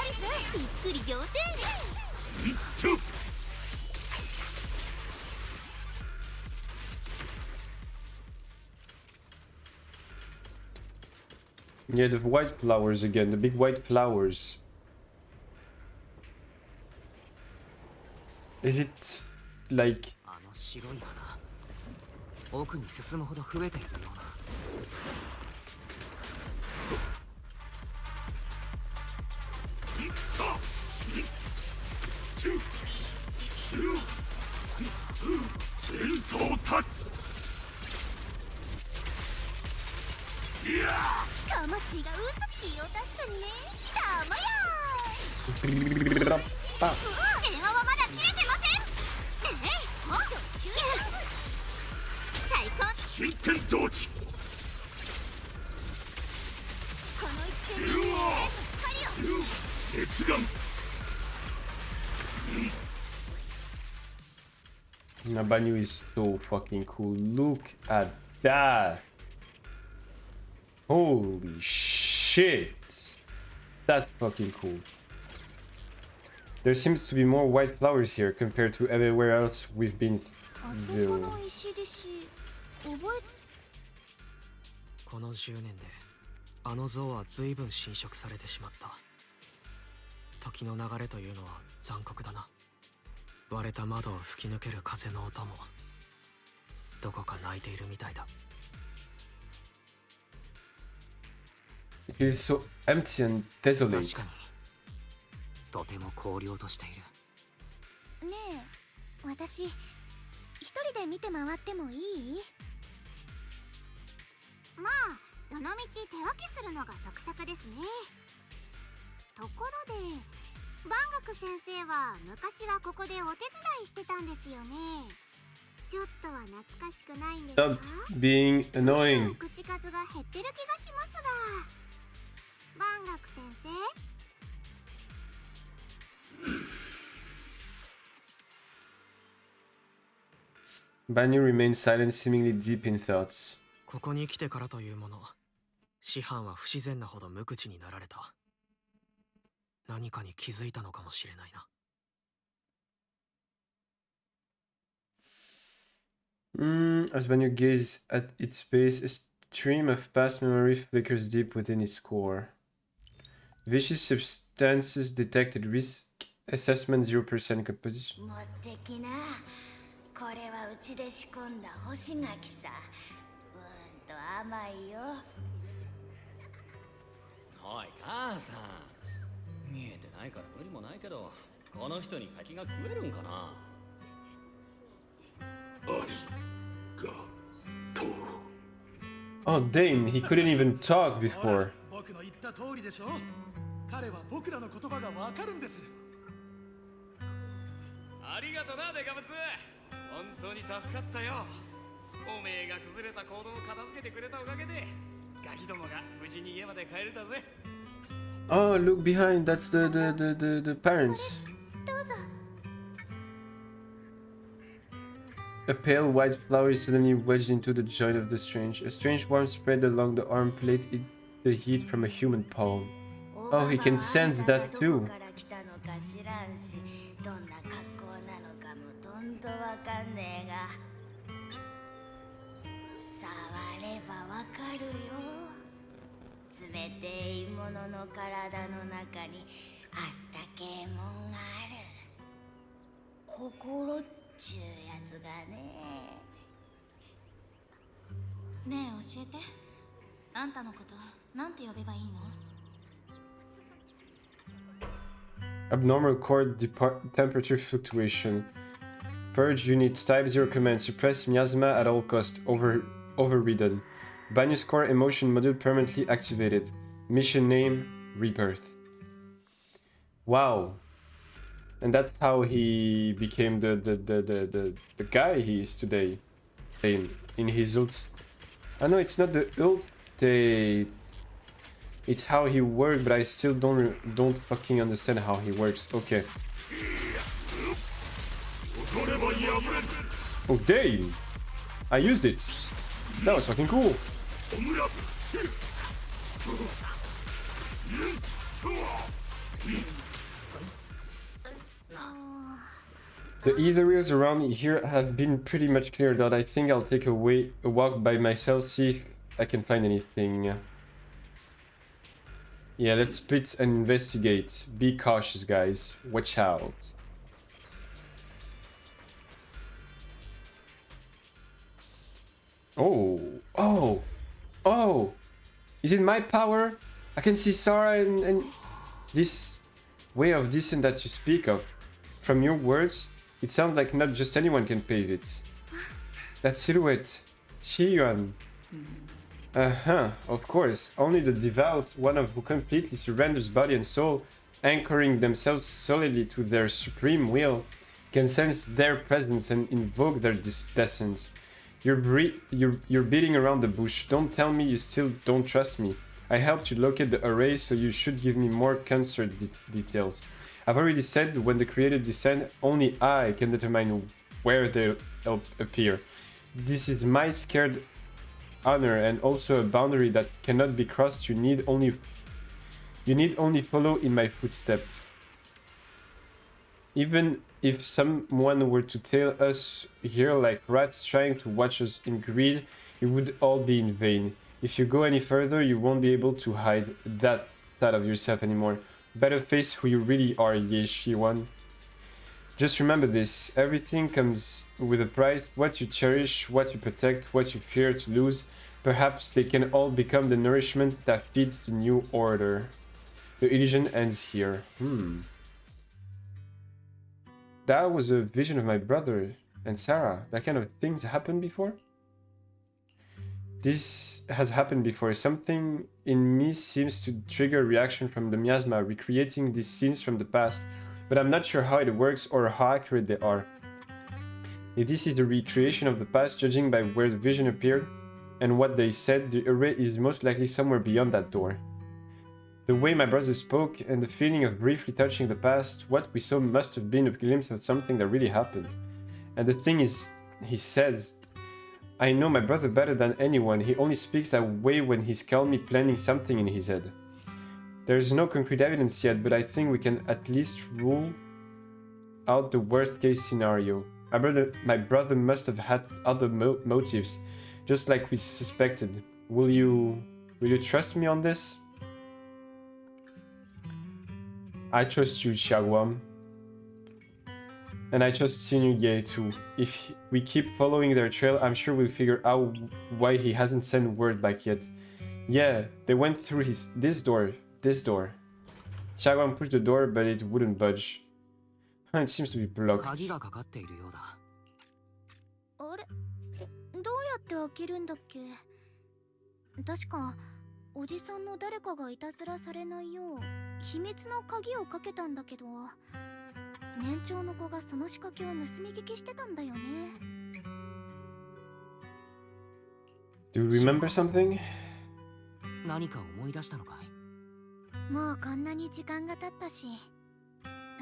Speaker 2: リス、びっくり仰天。
Speaker 1: Yeah, the white flowers again. The big white flowers. Is it like
Speaker 5: あの白い花奥に進むほど増えているような
Speaker 6: 連想立つ
Speaker 2: カマチがうずきよ、確かにね。たまや電話はまだ切れてません。もう最高。
Speaker 6: 新天同地
Speaker 2: この一戦に光を。
Speaker 6: 熱眼
Speaker 1: Nabanyu is so fucking cool. Look at that. Holy shit. That's fucking cool. There seems to be more white flowers here compared to everywhere else we've been.
Speaker 2: あそこの石覚え。
Speaker 7: この10年であの像は随分侵食されてしまった。時の流れというのは残酷だな。割れた窓を吹き抜ける風の音もどこか泣いているみたいだ。
Speaker 1: It feels so empty and desolate.
Speaker 5: 確かにとても荒涼としている。
Speaker 2: ねえ、私一人で見て回ってもいい？まあどのみち手分けするのが得策ですね。ところで万学先生は昔はここでお手伝いしてたんですよね。ちょっとは懐かしくないんですか？
Speaker 1: Stop being annoying.
Speaker 2: 口数が減ってる気がしますが。万学先生。
Speaker 1: Banyu remains silent, seemingly deep in thoughts.
Speaker 7: ここに来てからというもの、師範は不自然なほど無口になられた。何かに気づいたのかもしれないな。
Speaker 1: As Banyu gazes at its base, a stream of past memory flickers deep within its core. Vicious substances detected. Risk assessment 0% composition.
Speaker 8: 持ってきな。これはうちで仕込んだ干し柿さ。と甘いよ。
Speaker 9: おい母さん、見えてないから無理もないけど、この人に柿が食えるんかな。
Speaker 6: ありがとう
Speaker 1: Oh, Dane, he couldn't even talk before.
Speaker 10: 僕の言った通りでしょ。彼は僕らの言葉がわかるんです。
Speaker 9: ありがとなデカブツ、本当に助かったよ。おめえが崩れた行動を片付けてくれたおかげでガキどもが無事に家まで帰れたぜ。
Speaker 1: Oh, look behind. That's the parents.
Speaker 2: どうぞ。
Speaker 1: A pale white flower is suddenly wedged into the joint of the strange. A strange warmth spread along the arm plate, the heat from a human palm. Oh, he can sense that too.
Speaker 8: どこから来たのか知らんし、どんな格好なのかもとんとわかんねえが、触ればわかるよ。冷ていものの体の中にあったけえもんがある。心っちゅうやつがね。
Speaker 11: ねえ教えて。あんたのことなんて呼べばいいの？
Speaker 1: Abnormal core temperature fluctuation. Purge units type 0 command. Suppress miasma at all cost. Overridden. Binary core emotion module permanently activated. Mission name, Rebirth. Wow. And that's how he became the guy he is today. In his ult. I know it's not the ult state. It's how he works, but I still don't fucking understand how he works. Okay. Oh damn! I used it. That was fucking cool. The areas around here have been pretty much cleared out. I think I'll take a walk by myself, see if I can find anything. Yeah, let's split and investigate. Be cautious, guys. Watch out. Oh, oh, oh! Is it my power? I can see Sarah and this way of descent that you speak of. From your words, it sounds like not just anyone can pave it. That silhouette, Shiyuan. Of course. Only the devout, one of who completely surrenders body and soul, anchoring themselves solidly to their supreme will, can sense their presence and invoke their descent. You're beating around the bush. Don't tell me you still don't trust me. I helped you locate the array, so you should give me more concert details. I've already said when the created descend, only I can determine where they'll appear. This is my scared honor and also a boundary that cannot be crossed. You need only follow in my footsteps. Even if someone were to tail us here like rats trying to watch us in greed, it would all be in vain. If you go any further, you won't be able to hide that side of yourself anymore. Better face who you really are, Yeshiwan. Just remember this, everything comes with a price. What you cherish, what you protect, what you fear to lose, perhaps they can all become the nourishment that feeds the new order. The illusion ends here. That was a vision of my brother and Sarah. That kind of things happened before? This has happened before. Something in me seems to trigger a reaction from the miasma, recreating these scenes from the past, but I'm not sure how it works or how accurate they are. If this is the recreation of the past, judging by where the vision appeared and what they said, the array is most likely somewhere beyond that door. The way my brother spoke and the feeling of briefly touching the past, what we saw must have been a glimpse of something that really happened. And the thing is, he says, I know my brother better than anyone. He only speaks that way when he's calmly planning something in his head. There's no concrete evidence yet, but I think we can at least rule out the worst case scenario. My brother must have had other motives, just like we suspected. Will you trust me on this? I trust you, Xiaoguang. And I trust Xinyu Ye too. If we keep following their trail, I'm sure we'll figure out why he hasn't sent word back yet. Yeah, they went through this door. Xiaoguang pushed the door, but it wouldn't budge. It seems to be blocked.
Speaker 5: 鍵がかかっているようだ。
Speaker 2: あれ、どうやって開けるんだっけ？確かおじさんの誰かがいたずらされないよう秘密の鍵をかけたんだけど、年長の子がその仕掛けを盗み聞きしてたんだよね。
Speaker 1: Do you remember something?
Speaker 5: 何か思い出したのかい？
Speaker 2: もうこんなに時間が経ったし、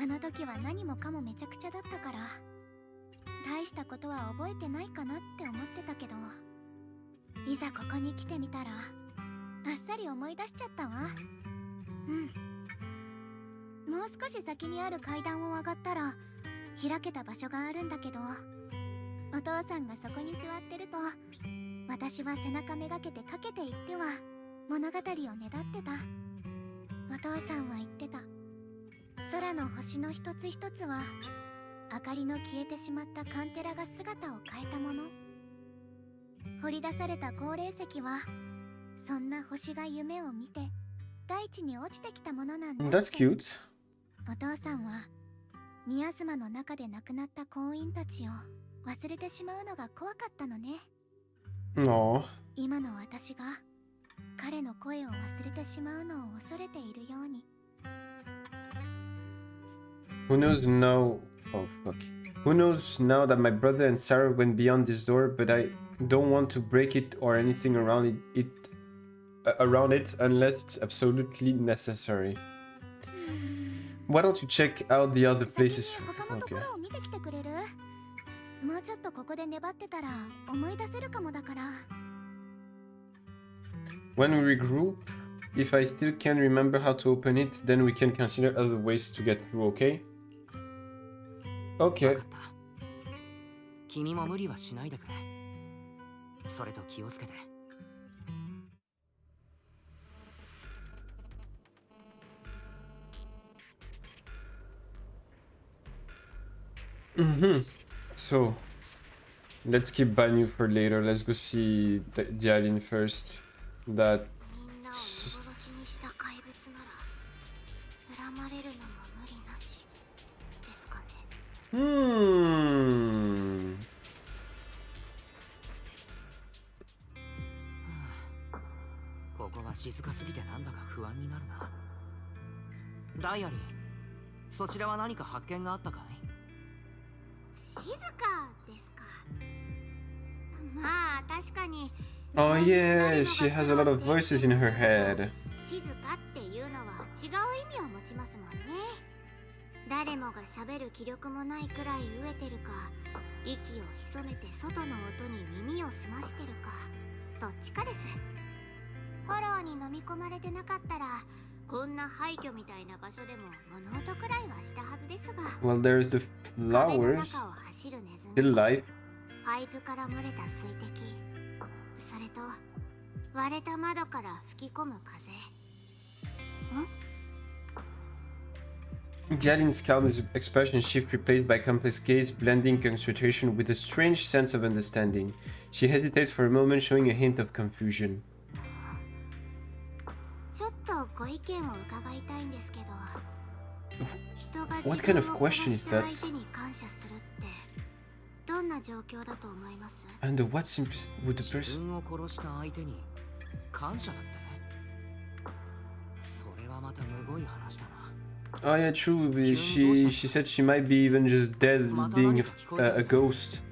Speaker 2: あの時は何もかもめちゃくちゃだったから大したことは覚えてないかなって思ってたけど、いざここに来てみたらあっさり思い出しちゃったわ。もう少し先にある階段を上がったら開けた場所があるんだけど、お父さんがそこに座ってると私は背中めがけてかけていっては物語をねだってた。お父さんは言ってた。空の星の一つ一つは明かりの消えてしまったカンテラが姿を変えたもの。掘り出された高齢石はそんな星が夢を見て大地に落ちてきたものなんだって。
Speaker 1: That's cute.
Speaker 2: お父さんはミアスマの中で亡くなった婚姻たちを忘れてしまうのが怖かったのね。
Speaker 1: Aw.
Speaker 2: 今の私が彼の声を忘れてしまうのを恐れているように。
Speaker 1: Who knows now? Oh fuck. Who knows now that my brother and Sarah went beyond this door, but I don't want to break it or anything around around it unless it's absolutely necessary. Why don't you check out the other
Speaker 2: 先に
Speaker 1: places?
Speaker 2: 他のとこ
Speaker 1: Okay.
Speaker 2: ろを見てきてくれる？もうちょっとここで粘ってたら思い出せるかもだから。
Speaker 1: When we regroup, if I still can't remember how to open it, then we can consider other ways to get through, okay?
Speaker 5: 分
Speaker 1: Okay.
Speaker 5: かった。君も無理はしないでくれ。それと気をつけて。
Speaker 1: So, let's keep Banyu for later. Let's go see the alien first. That
Speaker 2: みんなを幻にした怪物なら恨まれるのも無理なしですかね。
Speaker 5: ここは静かすぎてなんだか不安になるな。ダイアリー、そちらは何か発見があったかい？
Speaker 2: 静かですか。まあ確かに。
Speaker 1: Oh yeah, she has a lot of voices in her head.
Speaker 2: 静かっていうのは違う意味を持ちますもんね。誰もが喋る気力もないくらい飢えてるか、息を潜めて外の音に耳を澄ましてるか、どっちかです。フォローに飲み込まれてなかったら、こんな廃墟みたいな場所でも物音くらいはしたはずですが。
Speaker 1: Well, there's the
Speaker 2: 壁の
Speaker 1: flowers.
Speaker 2: 中を走るネズ
Speaker 1: Still
Speaker 2: ミ。
Speaker 1: alive.
Speaker 2: パイプから漏れた水滴、それと割れた窓から吹き込む風。
Speaker 1: The alien's calm expression shift replaced by complex gaze, blending concentration with a strange sense of understanding. She hesitates for a moment, showing a hint of confusion.
Speaker 2: ちょっとご意見を伺いたいんですけど、人が
Speaker 1: What
Speaker 2: 自
Speaker 1: kind
Speaker 2: 分
Speaker 1: of
Speaker 2: を
Speaker 1: question
Speaker 2: 殺
Speaker 1: is
Speaker 2: し
Speaker 1: that?
Speaker 2: た相手に感謝するってどんな状況だと思います？
Speaker 1: And what simply would the
Speaker 5: 自
Speaker 1: person?
Speaker 5: 分を殺した相手に感謝だって？それはまたむごい話だな。
Speaker 1: Oh yeah, true. She said she might be even just dead, being a ghost.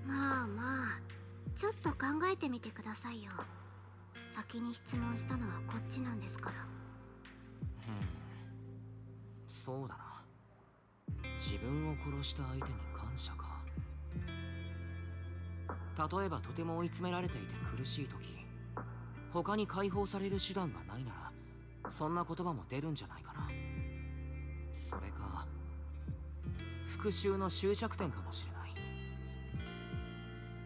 Speaker 2: まあまあ、ちょっと考えてみてくださいよ。先に質問したのはこっちなんですから。
Speaker 5: そうだな。自分を殺した相手に感謝か。例えばとても追い詰められていて苦しい時、他に解放される手段がないなら、そんな言葉も出るんじゃないかな。それか復讐の終着点かもしれない。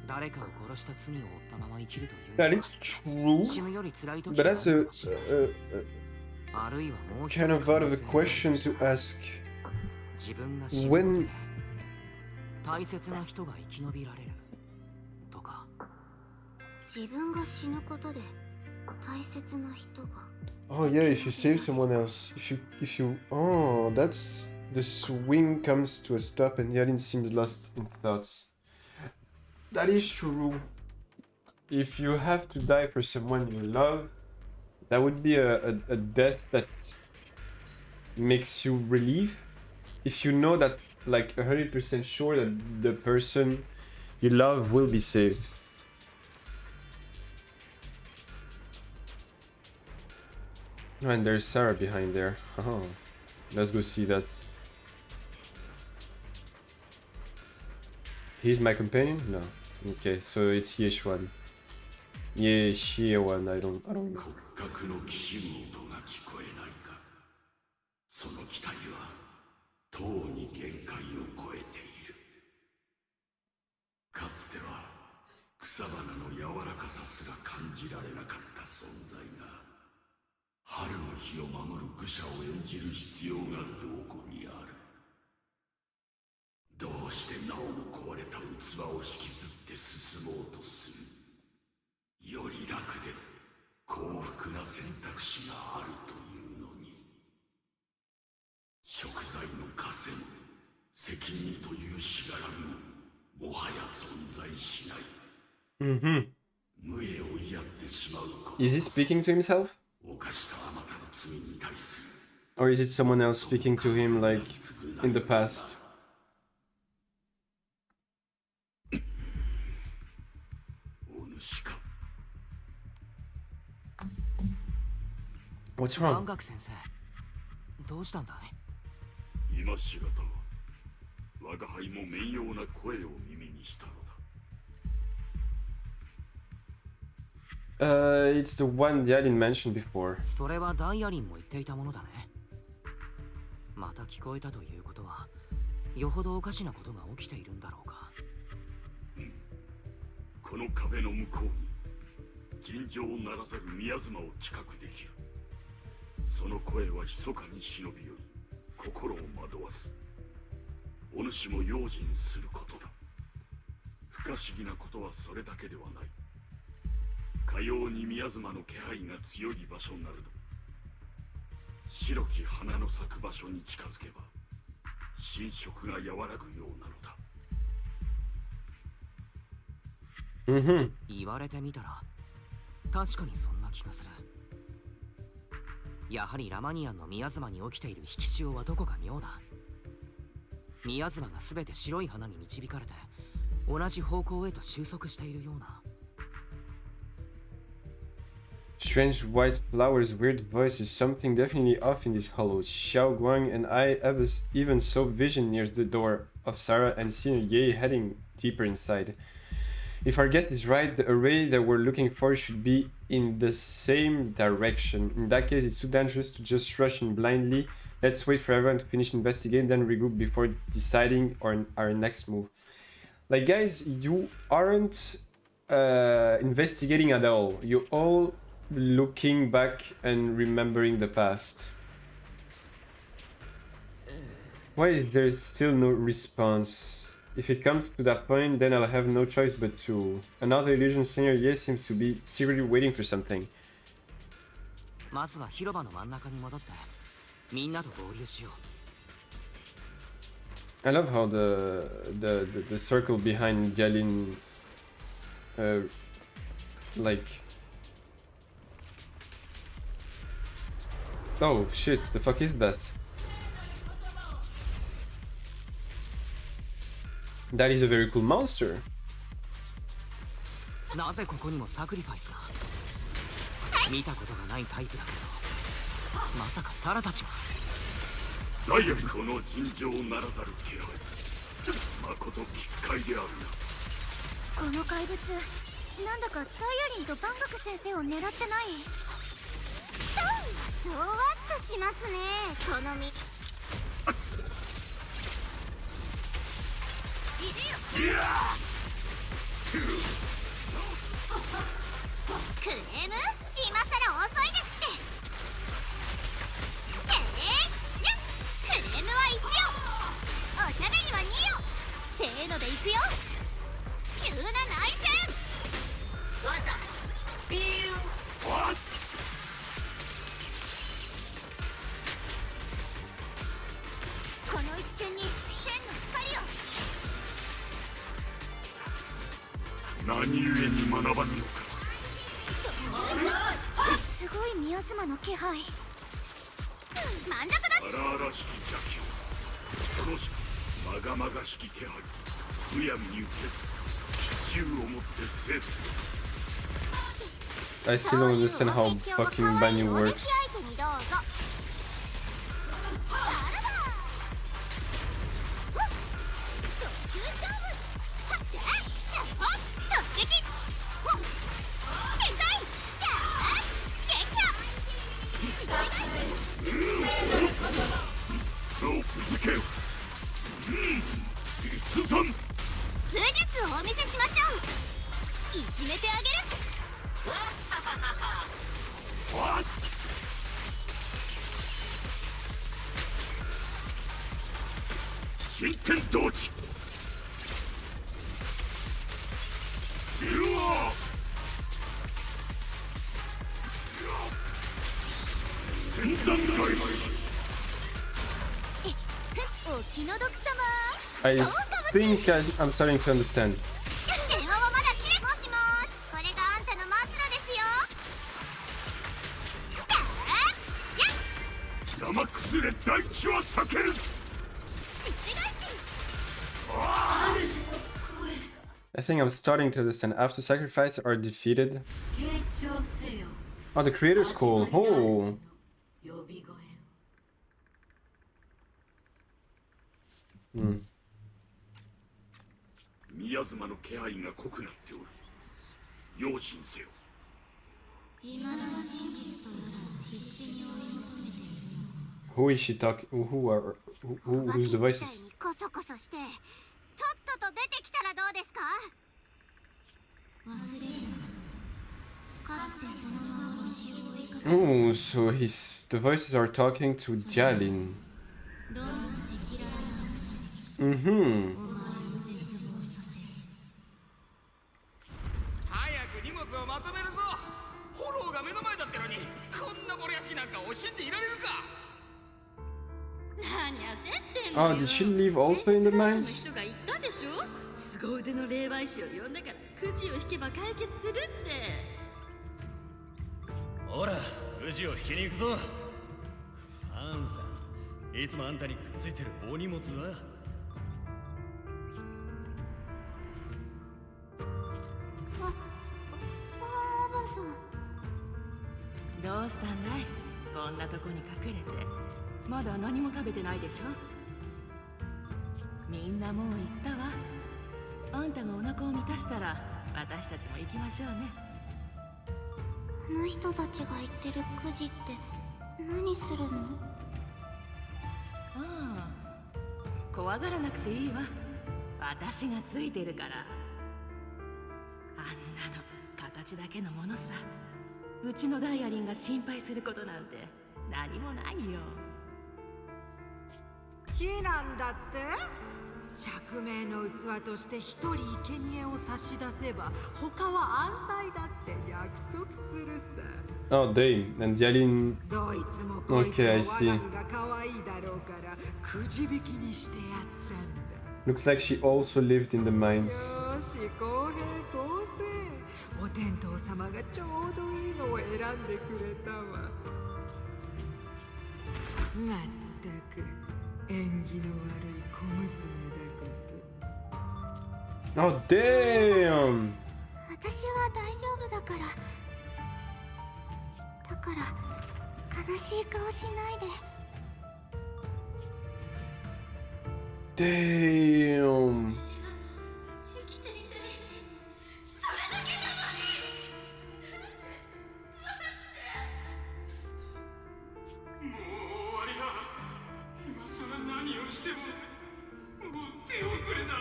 Speaker 5: 誰かを殺した罪を負ったまま生きるという
Speaker 1: That is true,
Speaker 5: 死ぬより辛い時
Speaker 1: but
Speaker 5: があ
Speaker 1: that's
Speaker 5: る
Speaker 1: a
Speaker 5: かもしれない。あるいはもう一つ
Speaker 1: kind of out of a question to ask.
Speaker 5: 自分が死ぬこと
Speaker 1: When
Speaker 5: で大切な人が生き延びられるとか。
Speaker 2: 自分が死ぬことで大切な人が。
Speaker 1: oh yeah, if you save someone else, oh, that's the swing comes to a stop and the alien seems lost in thoughts. That is true. If you have to die for someone you love, that would be a death that makes you relief. If you know that, like 100% sure that the person you love will be saved. Oh, and there's Sarah behind there. Oh, let's go see that. He's my companion? No. Okay, so it's Yeshuan. Yeshuan, I don't know.
Speaker 6: 骨格のきしむ音が聞こえないか。その期待はとうに限界を超えている。かつては草花の柔らかさすら感じられなかった存在が、春の日を守る愚者を演じる必要がどこにある。どうしてなおも壊れた器を引きずって進もうとする。より楽で幸福な選択肢があるというのに。食材の稼も責任というしがらみももはや存在しない。無栄を嫌ってしまうこと
Speaker 1: Is he speaking to himself?
Speaker 6: 犯したあまたの罪に対する
Speaker 1: Or is it someone else speaking to him like in the past?
Speaker 6: お主か
Speaker 1: What's
Speaker 5: 万
Speaker 1: wrong?
Speaker 5: 学先生どうしたんだい？
Speaker 6: 今しがた我が輩も面妖な声を耳にしたのだ
Speaker 1: It's the one the alien mentioned before.
Speaker 5: それはダイアリンも言っていたものだね。また聞こえたということはよほどおかしなことが起きているんだろうか。
Speaker 6: この壁の向こうに尋常ならざる宮妻を知覚できるその声は密かに忍び寄り心を惑わすお主も用心することだ不可思議なことはそれだけではないかように宮妻の気配が強い場所なれど白き花の咲く場所に近づけば心触が和らぐようなのだ
Speaker 5: 言われてみたら確かにそんな気がする。やはりラマニアンの宮妻に起きている引き潮はどこか妙だ。宮妻が全て白い花に導かれて同じ方向へと収束しているような。
Speaker 1: Strange white flowers, weird voices, something definitely off in this hollow. Xiao Guang and I even saw vision near the door of Sarah and Senior Ye heading deeper inside. If our guess is right, the array that we're looking for should be in the same direction. In that case, it's too dangerous to just rush in blindly. Let's wait for everyone to finish investigating, then regroup before deciding on our next move. Like, guys, you aren't investigating at all. You're all looking back and remembering the past. Why is there still no response? If it comes to that point, then I'll have no choice but to. Another illusion Senior Ye seems to be secretly waiting for something.
Speaker 5: まずは広場の真ん中に戻ってみんなと合流しよう。
Speaker 1: I love how the circle behind Yalin like oh shit, the fuck is that? That is a very cool monster.
Speaker 5: なぜここにもサクリファイスが見たことがないタイプだけどまさかサラたちが
Speaker 6: ダイヤこの尋常ならざる気配まこと奇怪であるな
Speaker 2: この怪物なんだかダイアリンと万学先生を狙ってないゾワッとしますねこの実クレーム今さら遅いですってクレームは1よおしゃべりは2よせーのでいくよ急な内戦ビューこの一瞬に線の光を
Speaker 6: 何故に学ばぬのか
Speaker 2: すごい宮妻の気配満足だ
Speaker 6: 荒々しき邪気そのしまがまがしき気配むやみに受けず銃を持って制する
Speaker 1: I still don't understand how fucking Banyu works. I think I'm starting to understand.
Speaker 2: 電話はまだ切れもしもしこれがあんた
Speaker 6: 崩れ大地は裂ける。
Speaker 1: I think I'm starting to understand. After sacrifice are defeated. Oh, the creator's call. Oh. Hmm.
Speaker 6: 宮妻の気配が濃くなっておる。用心せよ。
Speaker 1: Who is she talking? Who's the voices?
Speaker 2: コソコソしてとっとと出てきたらどうですか。忘れるな。かつてその幻を追いかけ
Speaker 1: Oh, so the voices are talking to Jalin.
Speaker 2: どんな赤裸々な嘘に
Speaker 1: Mm-hmm.
Speaker 2: お前を絶望させる。
Speaker 9: 早く荷物をまとめるぞ。フォローが目の前だってのにこんなボロ屋敷なんか惜しんでいられるか。
Speaker 11: 何焦ってんのよ。
Speaker 1: Oh, did she live also in the
Speaker 11: 建設会社の
Speaker 1: mines?
Speaker 11: 人が言ったでしょ。凄腕の霊媒師を呼んだからくじを引けば解決するって。
Speaker 9: ほら、くじを引きに行くぞ。ファンさん、いつもあんたにくっついてるお荷物は。
Speaker 2: おばさん。
Speaker 3: どうしたんだい。こんなとこに隠れてまだ何も食べてないでしょ。みんなもう行ったわ。あんたがお腹を満たしたら私たちも行きましょうね。
Speaker 2: あの人たちが言ってるくじって何するの？
Speaker 3: ああ、怖がらなくていいわ。私がついてるから。あんなの形だけのものさ。うちのダイアリンが心配することなんて何もないよ。
Speaker 12: 火なんだって？釈明の器として一人生贄を差し出せば他は安泰だって約束するさ。
Speaker 1: Oh, they and Jalin.
Speaker 12: どいつもこいつ
Speaker 1: Okay,
Speaker 12: も
Speaker 1: I
Speaker 12: 我
Speaker 1: see.
Speaker 12: が身が可愛いだろうからくじ引きにしてやったんだ。
Speaker 1: Looks like she also lived in the mines.
Speaker 12: よし、公平公正。お天道様がちょうどいいのを選んでくれたわ。まったく縁起の悪い小娘だこと。
Speaker 1: Oh, damn!
Speaker 2: 私は大丈夫だから。だから悲しい顔しないで。
Speaker 1: Damn!
Speaker 11: 生きていてそれだけなのに。どうして。
Speaker 6: もう終わりだ。今さら何をしてももう手遅れだ。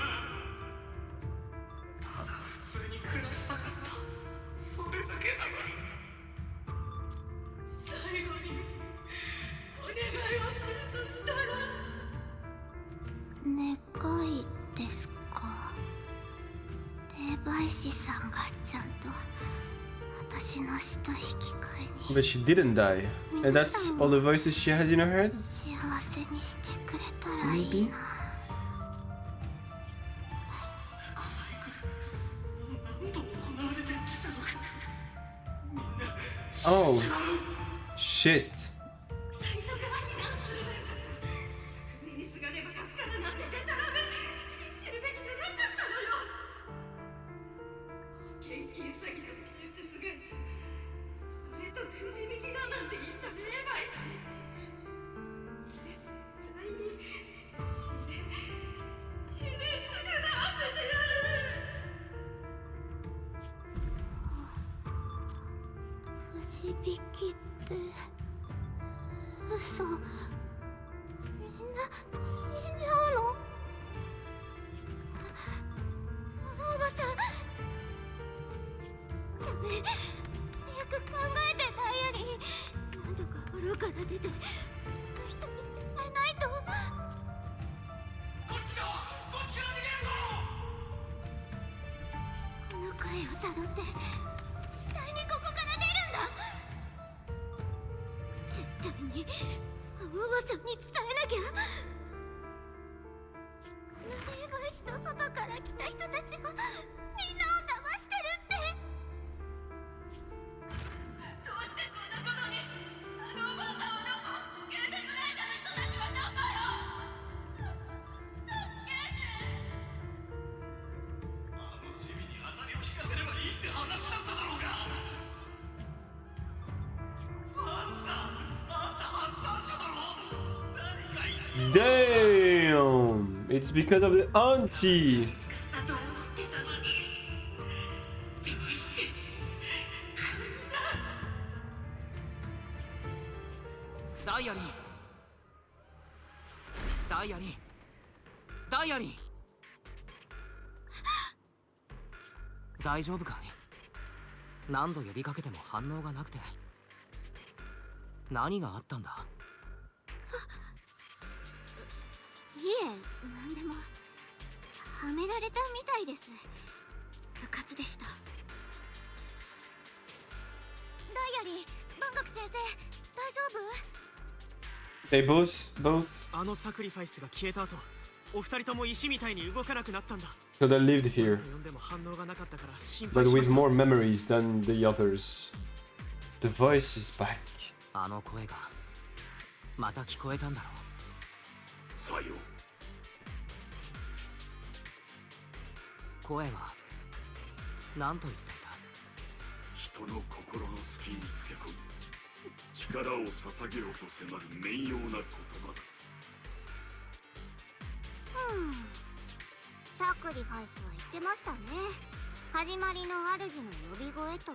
Speaker 6: ただ普通に暮らしたかった。それだけだわ。
Speaker 11: 最後にお願いをするとしたら。
Speaker 2: 願いですか。霊媒師さんがちゃんと私の死と引き換えに
Speaker 1: But she didn't die. And that's all the voices she has in her head?
Speaker 2: 幸せにしてくれたらいい
Speaker 1: Maybe?
Speaker 2: な。
Speaker 6: 小細工何度も行われてきたのか。みんな死んじゃう。
Speaker 1: Oh, shit.
Speaker 11: 最初から避難する。釈明にすがれば助かるなんてデタラメ。信じるべきじゃなかったのよ。現金詐欺の建設会社、それとくじ引きだなんて言った霊媒師。絶対に血で償わせてやる。
Speaker 2: くじ引きって嘘。みんな死んじゃうの？おばさんダメ。よく考えてダイアリー。なんとかフォローから出てあの人に伝えないと。
Speaker 6: こっちだ。こっちから逃げるぞ。
Speaker 2: この声をたどって絶対にここから出るんだ。絶対におばさんに伝えなきゃ。あの霊媒師と外から来た人たちはみんなを騙してるって。
Speaker 11: どうしてこんなことに。あのおばあさんはどこ。建設会社の人
Speaker 1: Damn! It's because of the auntie!
Speaker 11: だと思ってたのにどうして
Speaker 5: ダイアリーダイアリーダイアリー大丈夫かい？何度呼びかけても反応がなくて。何があったんだ？
Speaker 2: いえ、なんでもはめられたみたいです。不活でした。ダイアリー、万学先生、大丈夫？
Speaker 1: They both
Speaker 7: あのサクリファイスが消えた後、お二人とも石みたいに動かなくなったんだ。
Speaker 1: so they lived here,
Speaker 7: 呼んでも反応がなかったから心配
Speaker 1: but
Speaker 7: しま
Speaker 1: with
Speaker 7: した。
Speaker 1: more memories than the others. The voice is back.
Speaker 5: あの声がまた聞こえたんだろう。
Speaker 6: さよ
Speaker 5: 声は何と言っていた？
Speaker 6: 人の心の隙につけ込み力を捧げようと迫る面妖な言葉だ。
Speaker 2: サクリファイスは言ってましたね。始まりの主の呼び声と。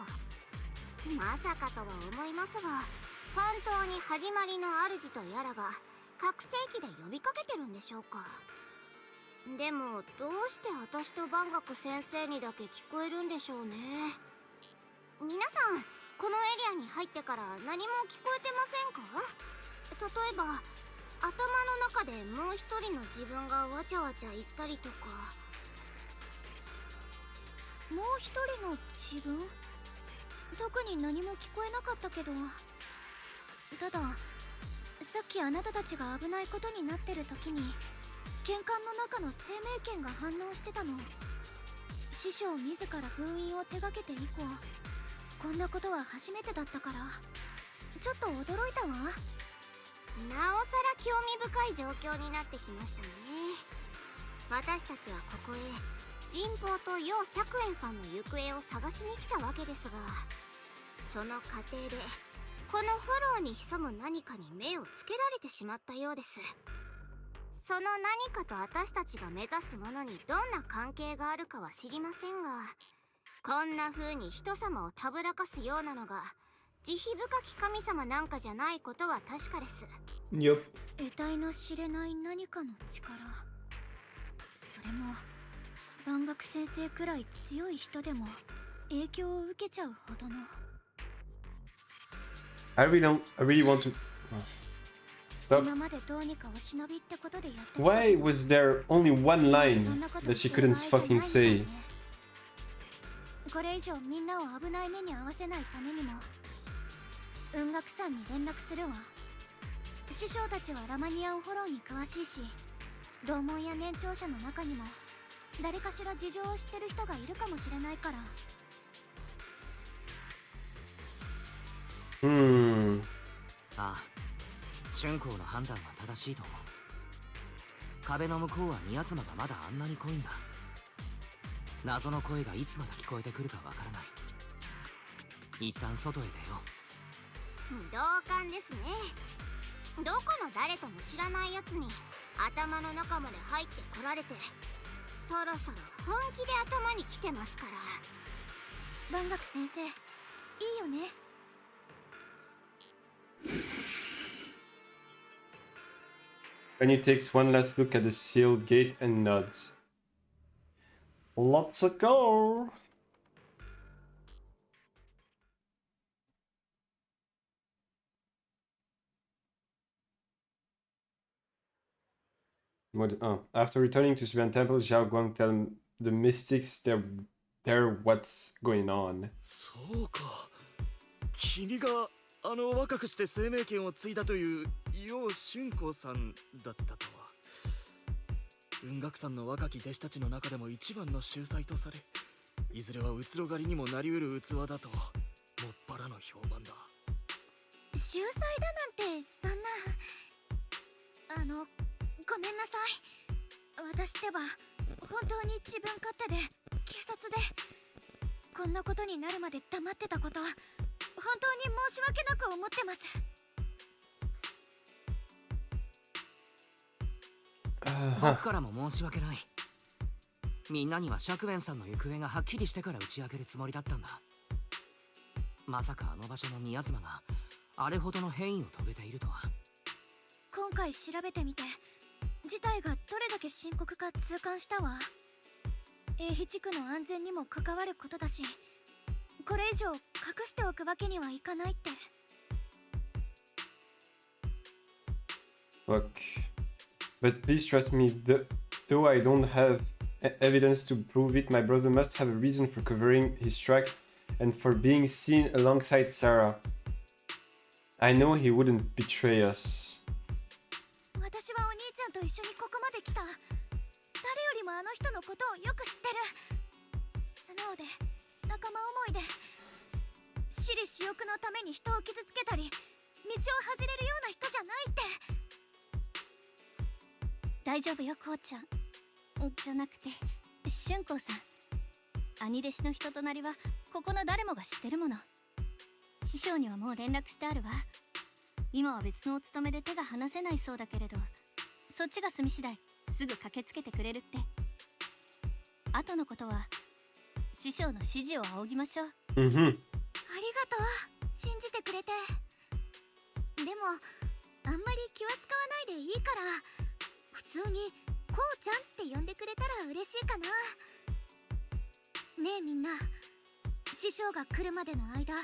Speaker 2: まさかとは思いますが、本当に始まりの主とやらが拡声器で呼びかけてるんでしょうか。でもどうして私と万学先生にだけ聞こえるんでしょうね。皆さん、このエリアに入ってから何も聞こえてませんか？例えば頭の中でもう一人の自分がわちゃわちゃ言ったりとか。もう一人の自分？特に何も聞こえなかったけど。たださっきあなたたちが危ないことになってる時に剣艦の中の生命剣が反応してたの。師匠自ら封印を手掛けて以降こんなことは初めてだったからちょっと驚いたわ。なおさら興味深い状況になってきましたね。私たちはここへ神宝と楊釈園さんの行方を探しに来たわけですが、その過程でこのフォローに潜む何かに目をつけられてしまったようです。その何かと私たちが目指すものにどんな関係があるかは知りませんが、こんな風に人様をたぶらかすようなのが慈悲深き神様なんかじゃないことは確かです。
Speaker 1: Yup.
Speaker 2: 得体の知れない何かの力、それも万学先生くらい強い人でも影響を受けちゃうほどの。
Speaker 1: I really want to stop.
Speaker 2: 今までどうにかお忍びってことでやってきたけど、
Speaker 1: Why was there only one line that she couldn't fucking say?
Speaker 2: これ以上みんなを危ない目に遭わせないためにも雲岳山に連絡するわ。師匠たちはラマニアンフォローに詳しいし、同門や年長者の中にも誰かしら事情を知ってる人がいるかもしれないから。
Speaker 5: ああ、春光の判断は正しいと思う。壁の向こうは宮妻がまだあんなに濃いんだ。謎の声がいつまで聞こえてくるかわからない。一旦外へ出よ
Speaker 2: う。同感ですね。どこの誰とも知らないやつに頭の中まで入ってこられて、そろそろ本気で頭に来てますから。万学先生、いいよね。
Speaker 1: Penny takes one last look at the sealed gate and nods. Let's go! After returning to Sivan Temple, Zhao Guang tells the mystics they're what's going on.
Speaker 10: そうか。君があの若くして生命権を継いだという楊春光さんだったとは。雲岳山の若き弟子たちの中でも一番の秀才とされ、いずれはうつろ狩りにもなりうる器だともっぱらの評判だ。
Speaker 2: 秀才だなんてそんな。ごめんなさい。私ってば本当に自分勝手で警察でこんなことになるまで黙ってたこと、本当に申し訳なく思ってます。
Speaker 5: 僕からも申し訳ない。みんなには釈面さんの行方がはっきりしてから打ち明けるつもりだったんだ。まさかあの場所の宮妻があれほどの変異を遂げているとは。
Speaker 2: 今回調べてみて事態がどれだけ深刻か痛感したわ。英肥地区の安全にも関わることだし、これ以上隠しておくわけにはいかないって。
Speaker 1: Fuck. But please trust me, though I don't have evidence to prove it, my brother must have a reason for covering his track and for being seen alongside Sarah. I know he wouldn't betray us.
Speaker 2: 私はお兄ちゃんと一緒にここまで来た。誰よりもあの人のことをよく知ってる。素直で仲間思いで、私利私欲のために人を傷つけたり道を外れるような人じゃないって。大丈夫よこうちゃん。じゃなくて春光さん、兄弟子の人となりはここの誰もが知ってるもの。師匠にはもう連絡してあるわ。今は別のお勤めで手が離せないそうだけれど、そっちが済み次第すぐ駆けつけてくれるって。後のことは師匠の指示を仰ぎましょう。ありがとう、信じてくれて。でもあんまり気は使わないでいいから、普通にこうちゃんって呼んでくれたら嬉しいかな。ねえみんな、師匠が来るまでの間、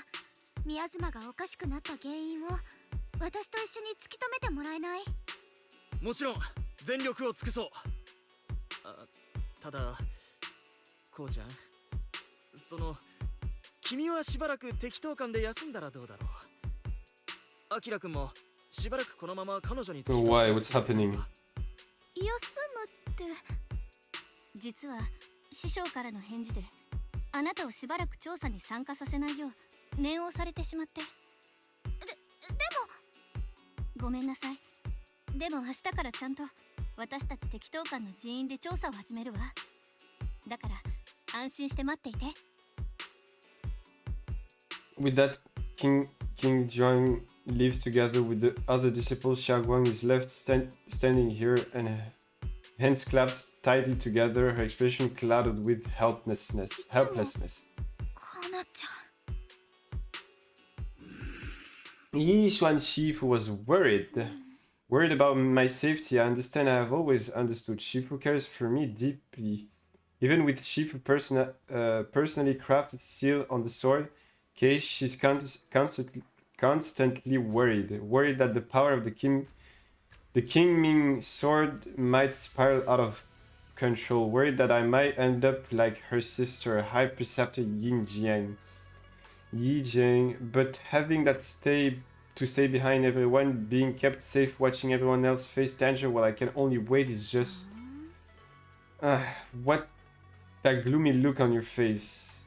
Speaker 2: 宮妻がおかしくなった原因を私と一緒に突き止めてもらえない？
Speaker 10: もちろん全力を尽くそう。ただこうちゃん、君はしばらく適当感で休んだらどうだろう。アキラくんもしばらくこのまま彼女に付き添って。
Speaker 1: Why? What's happening?
Speaker 2: 休むって。実は師匠からの返事であなたをしばらく調査に参加させないよう念をされてしまって。でもごめんなさい。でも明日からちゃんと私たち適当館の人員で調査を始めるわ。だから安心して待っていて。
Speaker 1: With that, King Zhuang lives together with the other disciples. Xiaoguang is left standing here and hands clasped tightly together, her expression clouded with helplessness.
Speaker 2: こうなっちゃう。
Speaker 1: Yishuan Shifu was worried about my safety. I understand. I have always understood. Shifu cares for me deeply. Even with Shifu personally crafted steel on the sword case, she's constantly worried that the power of the Qingming sword might spiral out of control, worried that I might end up like her sister, High Preceptor Yi Jiang. But having that stay behind everyone, being kept safe, watching everyone else face danger while I can only wait is just... what? That gloomy look on your face.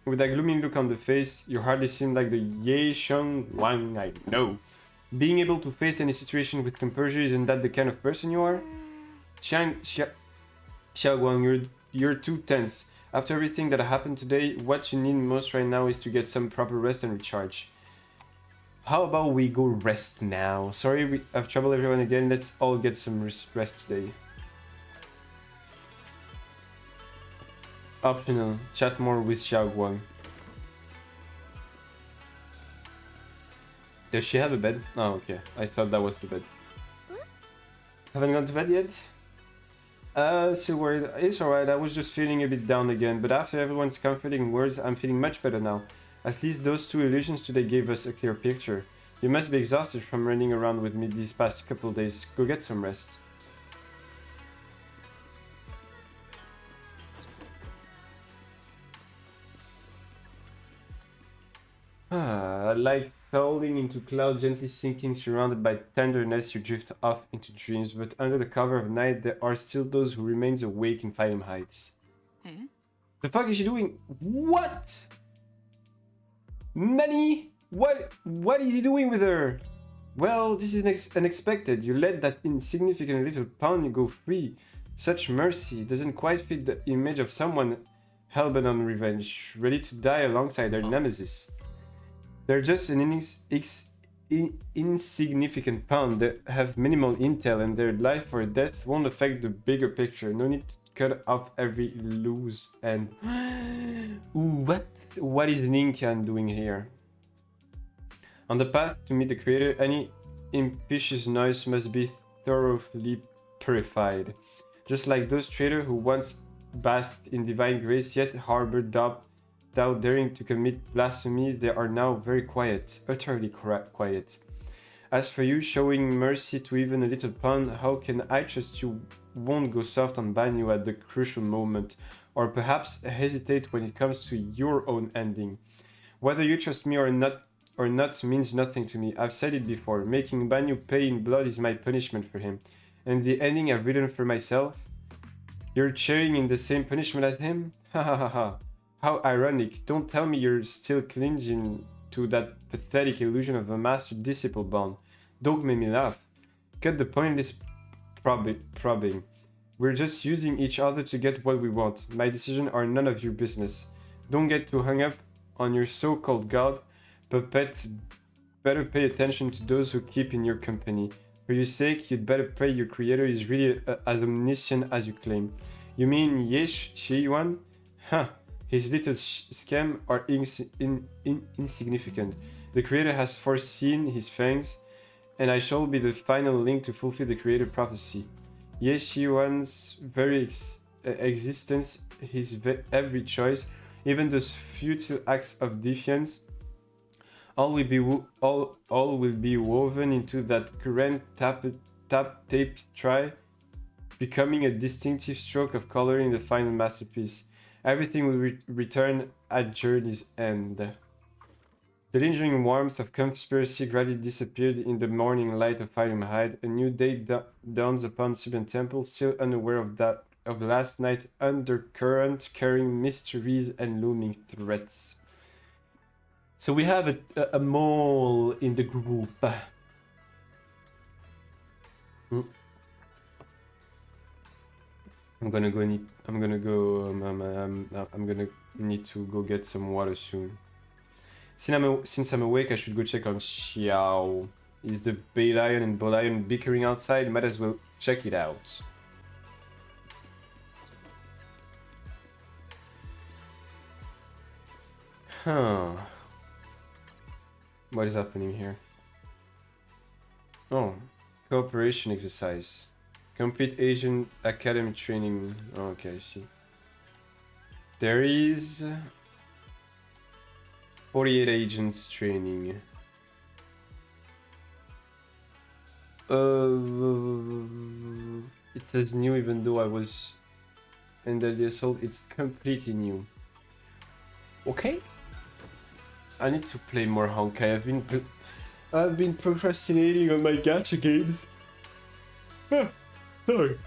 Speaker 1: With that gloomy look on the face, you hardly seem like the Ye Sheng Wang I know. Being able to face any situation with composure, isn't that the kind of person you are? Xiaoguang, you're too tense. After everything that happened today, what you need most right now is to get some proper rest and recharge. How about we go rest now? Sorry I've troubled everyone again, let's all get some rest today. Optional, chat more with Xiaoguang. Does she have a bed? Oh, okay. I thought that was the bed. Haven't gone to bed yet? Still worried. It's alright, I was just feeling a bit down again, but after everyone's comforting words, I'm feeling much better now. At least those two illusions today gave us a clear picture. You must be exhausted from running around with me these past couple days. Go get some rest. Like falling into cloud, gently sinking, surrounded by tenderness, you drift off into dreams, but under the cover of night, there are still those who remain awake in Fathom Heights.
Speaker 3: Eh?
Speaker 1: The fuck is she doing? What? Nani? What is he doing with her? Well, this is unexpected. You let that insignificant little pawn go free. Such mercy doesn't quite fit the image of someone hellbent on revenge, ready to die alongside their nemesis. They're just an insignificant pawn that have minimal intel and their life or death won't affect the bigger picture. No need to cut off every loose end. Ooh, what is Ninkan doing here? On the path to meet the creator, any impetious noise must be thoroughly purified. Just like those traitors who once basked in divine grace yet harbored doubt, daring to commit blasphemy, they are now very quiet, utterly quiet. As for you, showing mercy to even a little pawn, how can I trust you won't go soft on Banyu at the crucial moment, or perhaps hesitate when it comes to your own ending? Whether you trust me or not means nothing to me. I've said it before, making Banyu pay in blood is my punishment for him. And the ending I've written for myself? You're sharing in the same punishment as him? Ha ha ha ha. How ironic. Don't tell me you're still clinging to that pathetic illusion of a master-disciple bond. Don't make me laugh. Cut the pointless probing. We're just using each other to get what we want. My decisions are none of your business. Don't get too hung up on your so-called god. Puppet, better pay attention to those who keep in your company. For your sake, you'd better pray your creator is really as omniscient as you claim. You mean Yesh Shiyuan? Huh. His little scam are insignificant. The creator has foreseen his fangs, and I shall be the final link to fulfill the creator prophecy. Yesh Shiyuan's very existence, his every choice, even those futile acts of defiance, all will be woven into that grand tape try, becoming a distinctive stroke of color in the final masterpiece. Everything will return at journey's end. The lingering warmth of conspiracy gradually disappeared in the morning light of Ironhide. A new day dawns upon Suban Temple, still unaware of last night's undercurrent, carrying mysteries and looming threats. So we have a mole in the group. I'm gonna need to go get some water soon. Since I'm awake, I should go check on Xiao. Is the Bay Lion and Bo Lion bickering outside? Might as well check it out. Huh. What is happening here? Oh, cooperation exercise. Complete Asian Academy training. Oh, okay, I see. There is 48 agents training. It says new even though I was under the assault. It's completely new. Okay. I need to play more Honkai. I've been procrastinating on my gacha games. Sorry.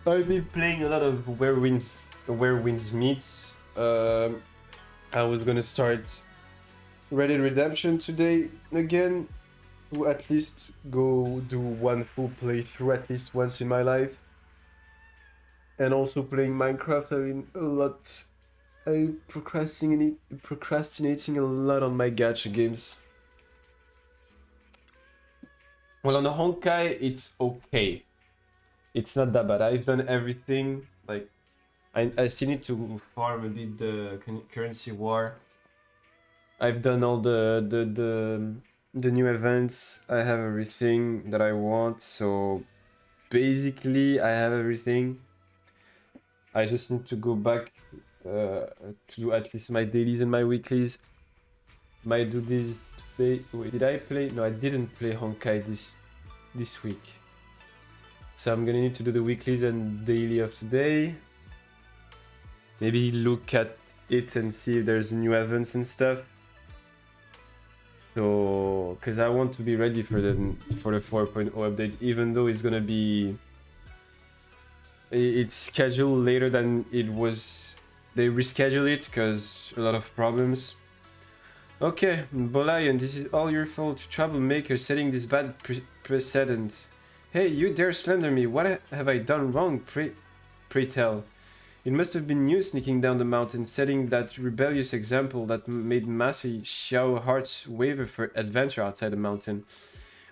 Speaker 1: I've been playing a lot of Where Winds Meets. I was gonna start Red Dead Redemption today again, to at least go do one full playthrough at least once in my life. And also playing Minecraft. I'm procrastinating a lot on my gacha games. Well, on the Honkai, it's okay. It's not that bad. I've done everything. Like, I still need to farm a bit the currency war. I've done all the new events. I have everything that I want. So basically, I have everything. I just need to go back to do at least my dailies and my weeklies. Might do this today. Wait, did I play? No, I didn't play Honkai this week. So I'm gonna need to do the weeklies and daily of today. Maybe look at it and see if there's new events and stuff. So, because I want to be ready for the 4.0 update, even though it's gonna be... It's scheduled later than it was. They reschedule it because a lot of problems. Okay, Bolian, this is all your fault. Troublemaker setting this bad precedent. Hey, you dare slander me. What have I done wrong? Pray tell. It must have been you sneaking down the mountain, setting that rebellious example that made Master Xiao hearts waver for adventure outside the mountain.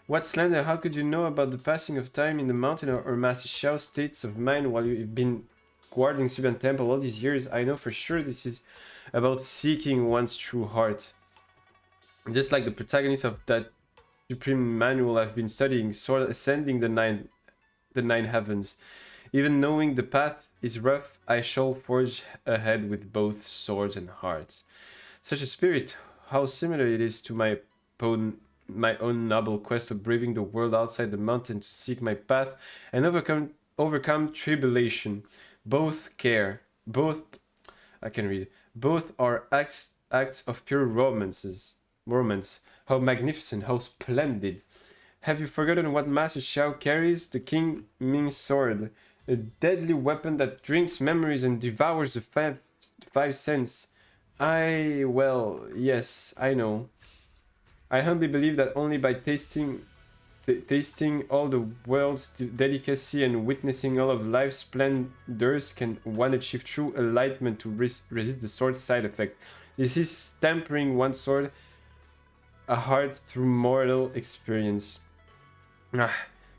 Speaker 1: What slander? How could you know about the passing of time in the mountain or Master Xiao's states of mind while you've been guarding Subian Temple all these years? I know for sure this is about seeking one's true heart. Just like the protagonist of that supreme manual I've been studying, sort of ascending the nine heavens. Even knowing the path is rough, I shall forge ahead with both swords and hearts. Such a spirit, how similar it is to my own noble quest of braving the world outside the mountain to seek my path and overcome tribulation. Both are acts of pure romance. How magnificent, how splendid. Have you forgotten what Master Xiao carries? The King Ming's sword, a deadly weapon that drinks memories and devours the five senses. Yes, I know. I humbly believe that only by tasting all the world's delicacy and witnessing all of life's splendors can one achieve true enlightenment to resist the sword's side effect. This is tempering one sword, a heart through mortal experience.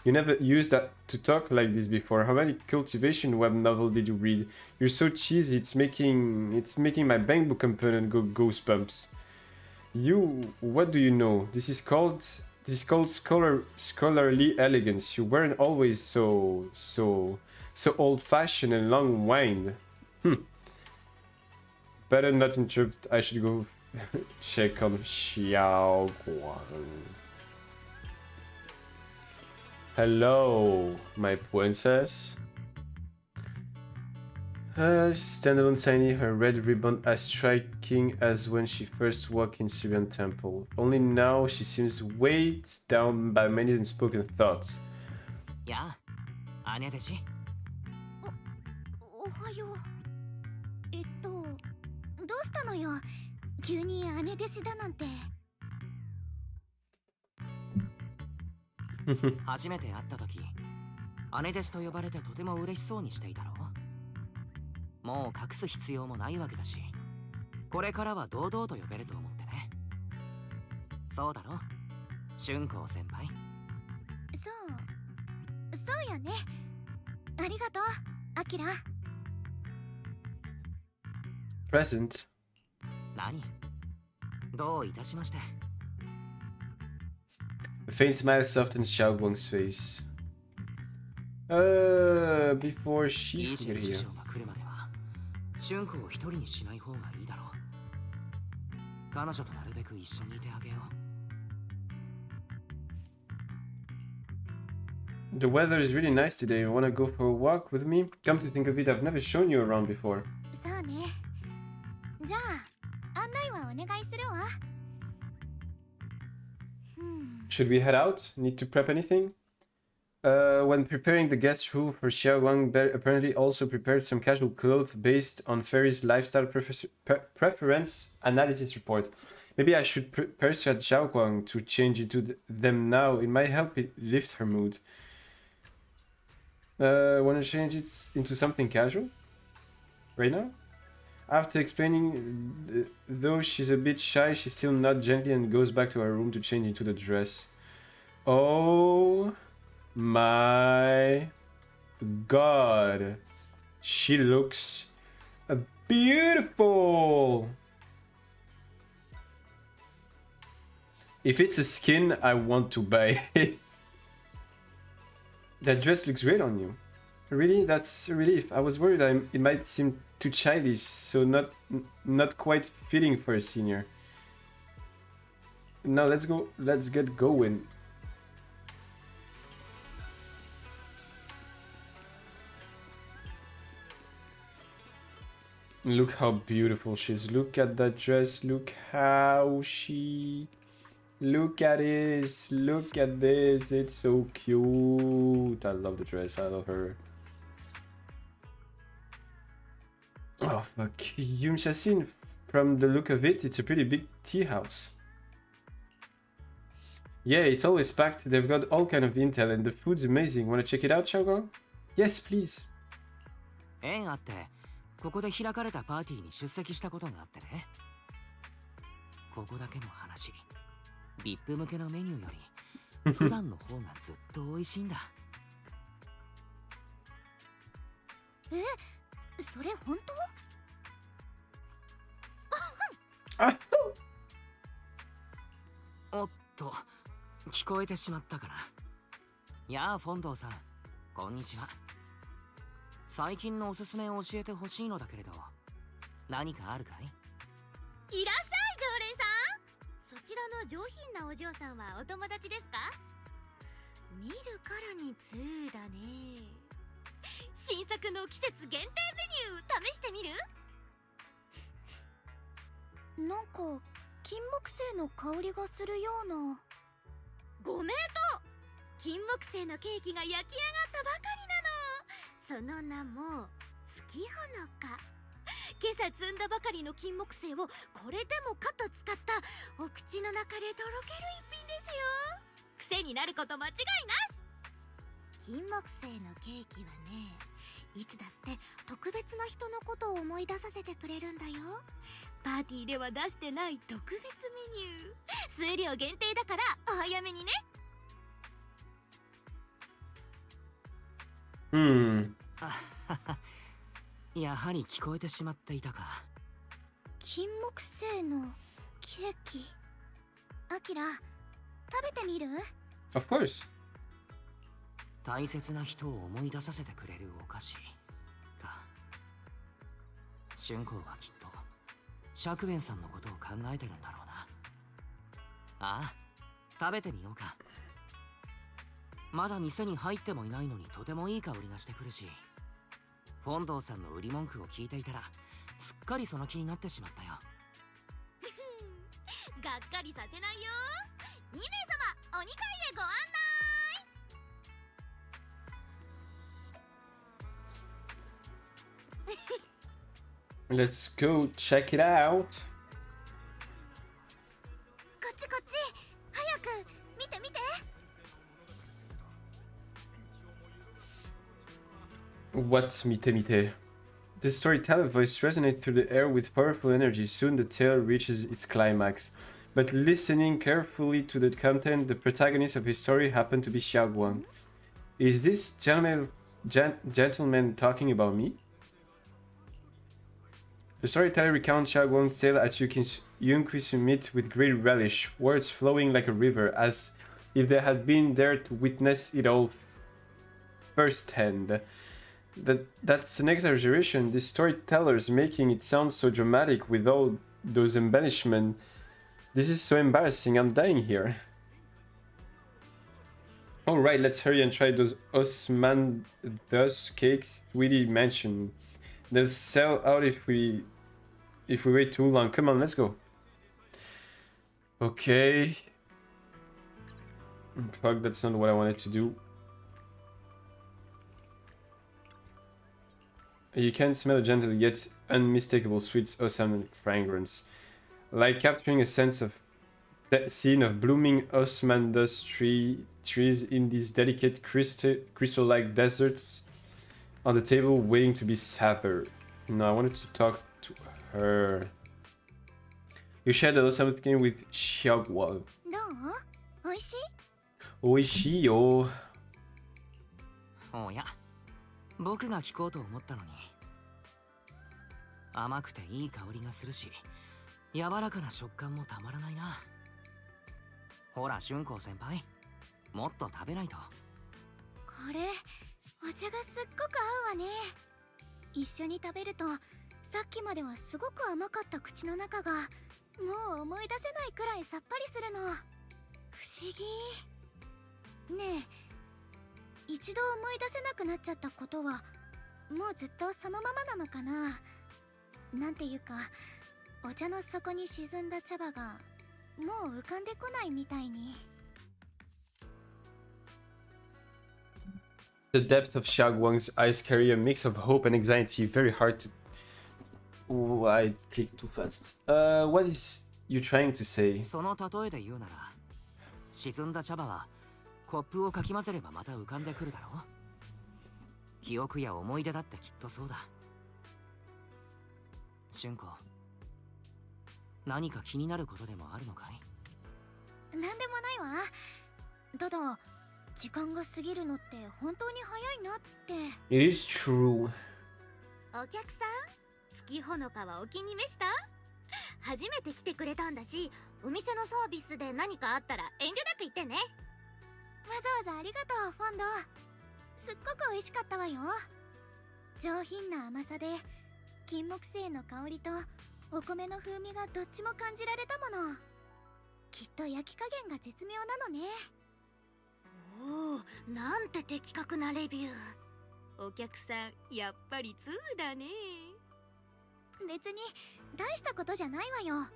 Speaker 1: You never used that to talk like this before. How many cultivation web novel did you read? You're so cheesy. It's making my bank book component go goosebumps. What do you know? This is called scholarly elegance. You weren't always so old-fashioned and long-winded. Better not interrupt. I should go check on Xiao Guang. Hello, my princess. Standalone tiny, her red ribbon as striking as when she first walked in Syrian temple. Only now she seems weighed down by many unspoken thoughts.
Speaker 5: Yeah, Anya deshi.
Speaker 2: おはよう。どうしたのよ。急に姉弟子だなんて。
Speaker 5: 初めて会った時、姉弟子と呼ばれてとても嬉しそうにしていたろ。もう隠す必要もないわけだし、これからは堂々と呼べると思ってね。そうだろ、春光先輩。
Speaker 2: そうよね。ありがとう、アキラ。
Speaker 1: Present.
Speaker 5: 何？どういたしまして。
Speaker 1: A faint smile softened Xiao Guang's face. Before she could hear.
Speaker 5: 春子を一人にしない方がいいだろう。彼女となるべく一緒にいてあげよ
Speaker 1: う。The weather is really nice today. You wanna go for a walk with me? Come to think of it, I've never shown you around before.
Speaker 2: そうね。じゃあ、案内はお願いするわ。
Speaker 1: Should we head out? Need to prep anything? When preparing the guest room for Xiaoguang apparently also prepared some casual clothes based on Fairy's lifestyle preference analysis report. Maybe I should persuade Xiaoguang to change into them now. It might help it lift her mood. Want to change it into something casual? Right now? After explaining, though she's a bit shy, she still nods gently and goes back to her room to change into the dress. Oh my god. She looks beautiful. If it's a skin, I want to buy it. That dress looks great on you. Really? That's a relief. I was worried it might seem too childish, so not quite fitting for a senior. Now let's get going. Look how beautiful she is. Look at that dress. Look how she... Look at this. Look at this. It's so cute. I love the dress. I love her. Oh, fuck. Yumshasin, from the look of it, it's a pretty big tea house. Yeah, it's always packed. They've got all kind of intel and the food's amazing. Wanna check it out, Xiaoguang? Yes, please.
Speaker 5: 縁あってここで開かれたパーティーに出席したことがあってね。ここだけの話、VIP 向けのメニューより普段の方がずっと美味しいんだ。
Speaker 2: え、それ本当？
Speaker 5: おっと、聞こえてしまったかな。やあ、フォンドーさん、こんにちは。最近のおすすめを教えてほしいのだけれど、何かあるかい？
Speaker 2: いらっしゃい、常連さん。そちらの上品なお嬢さんはお友達ですか？見るからに通だね。新作の季節限定メニュー試してみる？なんか金木犀の香りがするような。ご名答。金木犀のケーキが焼き上がったばかりなの。その名も月ほのか。今朝摘んだばかりの金木犀をこれでもかと使ったお口の中でとろける一品ですよ。癖になること間違いなし。金木犀のケーキはね、いつだって特別な人のことを思い出させてくれるんだよ。パーティーでは出してない特別メニュー。数量限定だからお早めにね。
Speaker 5: やはり聞こえてしまっていたか。
Speaker 2: 金木犀のケーキ。アキラ、食べてみる？
Speaker 1: Of course.
Speaker 5: 大切な人を思い出させてくれるお菓子か。春光はきっと釈弁さんのことを考えてるんだろうな。ああ、食べてみようか。まだ店に入ってもいないのにとてもいい香りがしてくるし、フォンドーさんの売り文句を聞いていたらすっかりその気になってしまったよ。
Speaker 2: がっかりさせないよ。2名様、お2階へご案内。
Speaker 1: Let's go check it out.
Speaker 2: こっちこっち、早く見て見て。
Speaker 1: What mite mite? The storyteller voice resonates through the air with powerful energy. Soon the tale reaches its climax. But listening carefully to the content, the protagonist of his story happened to be Xiaoguang. Is this gentleman talking about me? The storyteller recounts Xiaoguang's tale at Yunqi's meet with great relish, words flowing like a river, as if they had been there to witness it all firsthand. That's an exaggeration. This storyteller's making it sound so dramatic with all those embellishments. This is so embarrassing. I'm dying here. Alright, let's hurry and try those Osman Dust cakes Willy mentioned. They'll sell out if we wait too long. Come on, let's go. Okay. Fuck, that's not what I wanted to do. You can smell a gentle yet unmistakable sweet Osman fragrance. Like capturing a sense of that scene of blooming Osman dust trees in these delicate crystal-like deserts on the table waiting to be savored. No, I wanted to talk to her. You shared a Osman game with Xiaoguang.
Speaker 2: No? Oishii?
Speaker 1: Oishii yo.
Speaker 5: おや、僕が聞こうと思ったのに。甘くていい香りがするし、柔らかな食感もたまらないな。ほら、春光先輩、もっと食べないと。
Speaker 2: これ、お茶がすっごく合うわね。一緒に食べると、さっきまではすごく甘かった口の中が、もう思い出せないくらいさっぱりするの。不思議。ねえ、一度思い出せなくなっちゃったことは、もうずっとそのままなのかな。なんていうか、お茶の底に沈んだ茶葉がもう浮かんでこないみたいに。
Speaker 1: The depth of Xiaoguang's eyes carry a mix of hope and anxiety. Very hard to. Oh, I clicked too fast. What is you trying to say?
Speaker 5: その例えで言うなら、沈んだ茶葉はコップをかき混ぜればまた浮かんでくるだろう。記憶や思い出だってきっとそうだ。純子、何か気になることでもあるのかい？
Speaker 2: なんでもないわ。ただ時間が過ぎるのって本当に早いなって。
Speaker 1: It is true.
Speaker 2: お客さん、月ほのかはお気に召した？初めて来てくれたんだし、お店のサービスで何かあったら遠慮なく言ってね。わざわざありがとう、フォンド。すっごく美味しかったわよ。上品な甘さで金木犀の香りとお米の風味がどっちも感じられたもの。きっと焼き加減が絶妙なのね。おお、なんて的確なレビュー。お客さん、やっぱり2だね。別に大したことじゃないわよ。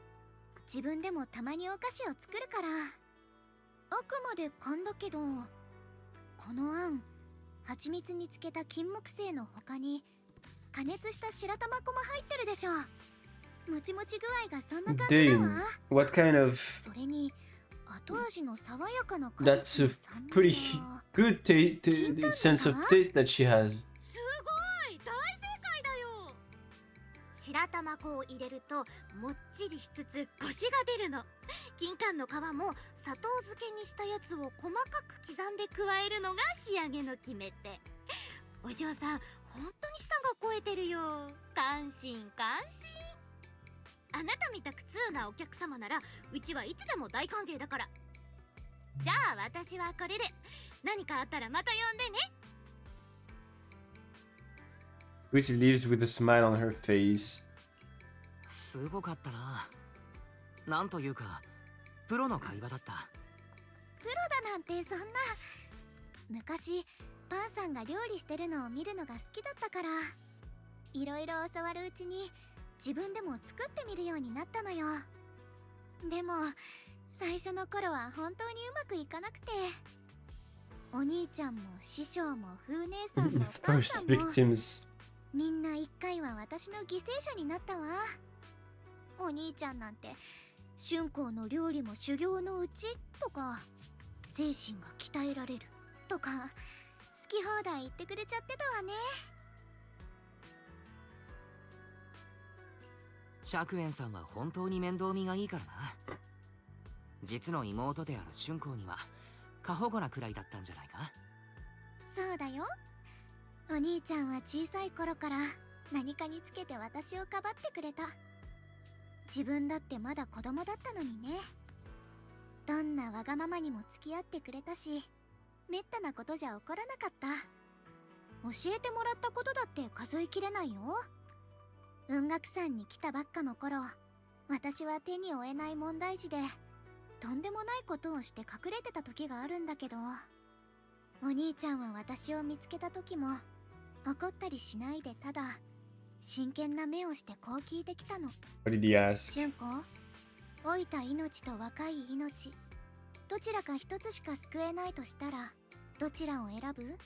Speaker 2: 自分でもたまにお菓子を作るから。あくまで勘だけど、このあん、蜂蜜につけた金木犀の他に加熱した白玉粉も入ってるでしょ。もちもち具合がそんな感じだ
Speaker 1: Damn.
Speaker 2: わ。
Speaker 1: What kind of...
Speaker 2: それに後味の爽やかな果
Speaker 1: That's
Speaker 2: 実
Speaker 1: a
Speaker 2: の酸味
Speaker 1: pretty
Speaker 2: が。
Speaker 1: good sense of taste that she has.
Speaker 2: すごい、大正解だよ。白玉粉を入れるともっちりしつつコシが出るの。金柑の皮も砂糖漬けにしたやつを細かく刻んで加えるのが仕上げの決め手。お嬢さん、本当に舌が肥えてるよ。感心感心。あなたみたく通なお客様ならうちはいつでも大歓迎だから。じゃあ私はこれで。何かあったらまた呼んでね。
Speaker 1: Which leaves with a smile on her face.
Speaker 5: すごかったな。なんというかプロの会話だった。
Speaker 2: プロだなんてそんな。昔パンさんが料理してるのを見るのが好きだったから、いろいろ教わるうちに自分でも作ってみるようになったのよ。でも最初の頃は本当にうまくいかなくて、お兄ちゃんも師匠も風姉さんもパンさ
Speaker 1: First
Speaker 2: んも
Speaker 1: victims.
Speaker 2: みんな一回は私の犠牲者になったわ。お兄ちゃんなんて春光の料理も修行のうちとか、精神が鍛えられるとか好き放題言ってくれちゃってたわね。
Speaker 5: 釈園さんは本当に面倒見がいいからな。実の妹である春光には過保護なくらいだったんじゃないか。
Speaker 2: そうだよ。お兄ちゃんは小さい頃から何かにつけて私をかばってくれた。自分だってまだ子供だったのにね。どんなわがままにも付き合ってくれたし、めったなことじゃ起こらなかった。教えてもらったことだって数えきれないよ。雲岳山に来たばっかの頃、私は手に負えない問題児でとんでもないことをして隠れてた時があるんだけど、お兄ちゃんは私を見つけた時も怒ったりしないで、ただ真剣な目をしてこう聞いてきたの。
Speaker 1: What did he ask?
Speaker 2: 春子、老いた命と若い命、どちらか一つしか救えないとしたらどちらを選ぶ？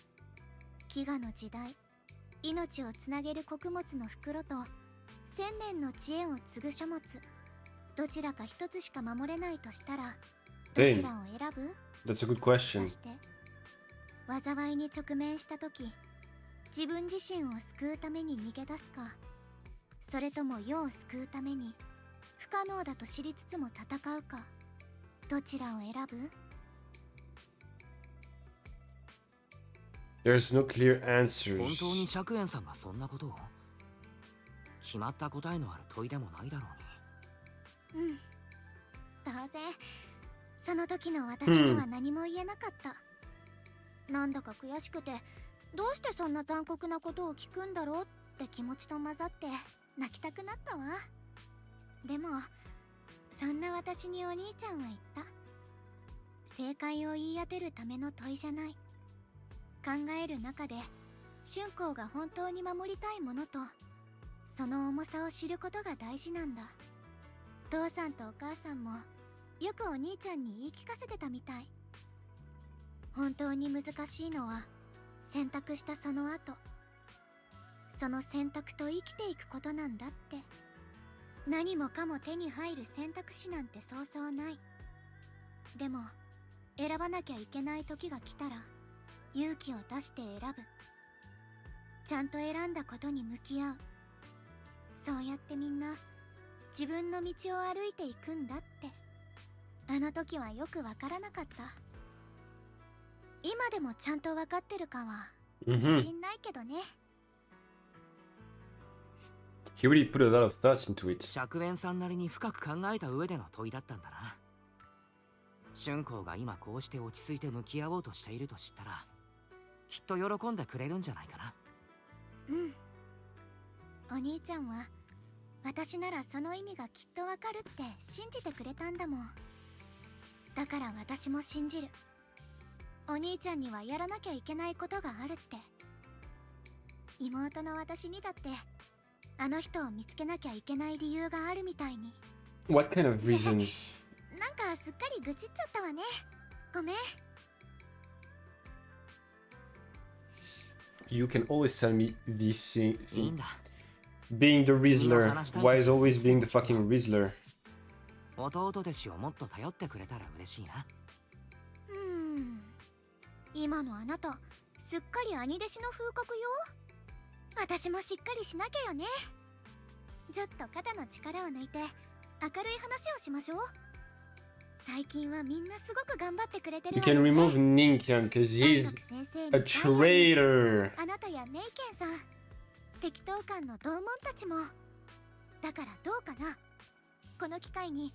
Speaker 2: 飢餓の時代、命をつなげる穀物の袋と千年の知恵を継ぐ書物、どちらか一つしか守れないとしたらどちらを選ぶ？
Speaker 1: That's a good question.
Speaker 2: そして災いに直面した時、自分自身を救うために逃げ出すか、それとも世を救うために不可能だと知りつつも戦うか、どちらを選ぶ？
Speaker 1: There's no clear answers.
Speaker 5: 本当に釈園さんがそんなことを？決まった答えのある問いでもないだろうに。
Speaker 2: うん、当然その時の私には何も言えなかった。なんだか悔しくて、どうしてそんな残酷なことを聞くんだろうって気持ちと混ざって泣きたくなったわ。でもそんな私にお兄ちゃんは言った。正解を言い当てるための問いじゃない。考える中で春光が本当に守りたいものとその重さを知ることが大事なんだ。父さんとお母さんもよくお兄ちゃんに言い聞かせてたみたい。本当に難しいのは選択したその後、その選択と生きていくことなんだって。何もかも手に入る選択肢なんてそうそうない。でも選ばなきゃいけない時が来たら勇気を出して選ぶ。ちゃんと選んだことに向き合う。そうやってみんな自分の道を歩いていくんだって、あの時はよくわからなかった。今でもちゃんとわかってるかは自信ないけどね。
Speaker 1: He really put a lot of thoughts into it.
Speaker 5: 釈弁さんなりに深く考えた上での問いだったんだな。春光が今こうして落ち着いて向き合おうとしていると知ったら、きっと喜んでくれるんじゃないかな。
Speaker 2: うん。お兄ちゃんは私ならその意味がきっとわかるって信じてくれたんだもん。だから私も信じる。お兄ちゃんにはやらなきゃいけないことがあるって。妹の私にだってあの人を見つけなきゃいけない理由があるみたいに。
Speaker 1: What kind of reasons?
Speaker 2: なんかすっかり愚痴っちゃったわね。ごめん。
Speaker 1: You can always tell me these
Speaker 5: いい
Speaker 1: things.
Speaker 5: んだ。
Speaker 1: Being the Rizzler. Why is always being the fucking Rizzler?
Speaker 5: 弟弟子をもっと頼ってくれたら嬉しいな。
Speaker 2: 今のあなたすっかり兄弟子の風格よ。私もしっかりしなきゃよね。ちょっと肩の力を抜いて明るい話をしましょう。最近はみんなすごく頑張ってくれてる
Speaker 1: You
Speaker 2: わ
Speaker 1: can
Speaker 2: よね。
Speaker 1: remove Ninkyang because he's
Speaker 2: 先生
Speaker 1: a
Speaker 2: に
Speaker 1: traitor.
Speaker 2: あなたやネイケンさん、適当感の同門たちも。だからどうかな、この機会に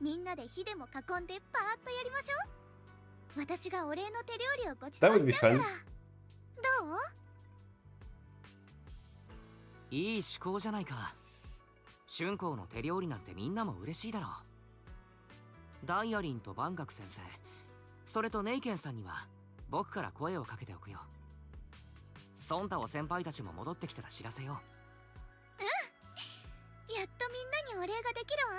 Speaker 2: みんなで火でも囲んでパーッとやりましょう。私がお礼の手料理をごちそうしちゃうから。どう？
Speaker 5: いい趣向じゃないか。春光の手料理なんてみんなも嬉しいだろう。ダイアリンと万学先生、それとネイケンさんには僕から声をかけておくよ。ソンタオ先輩たちも戻ってきたら知らせよう。
Speaker 2: うん、やっとみんなにお礼ができるわ。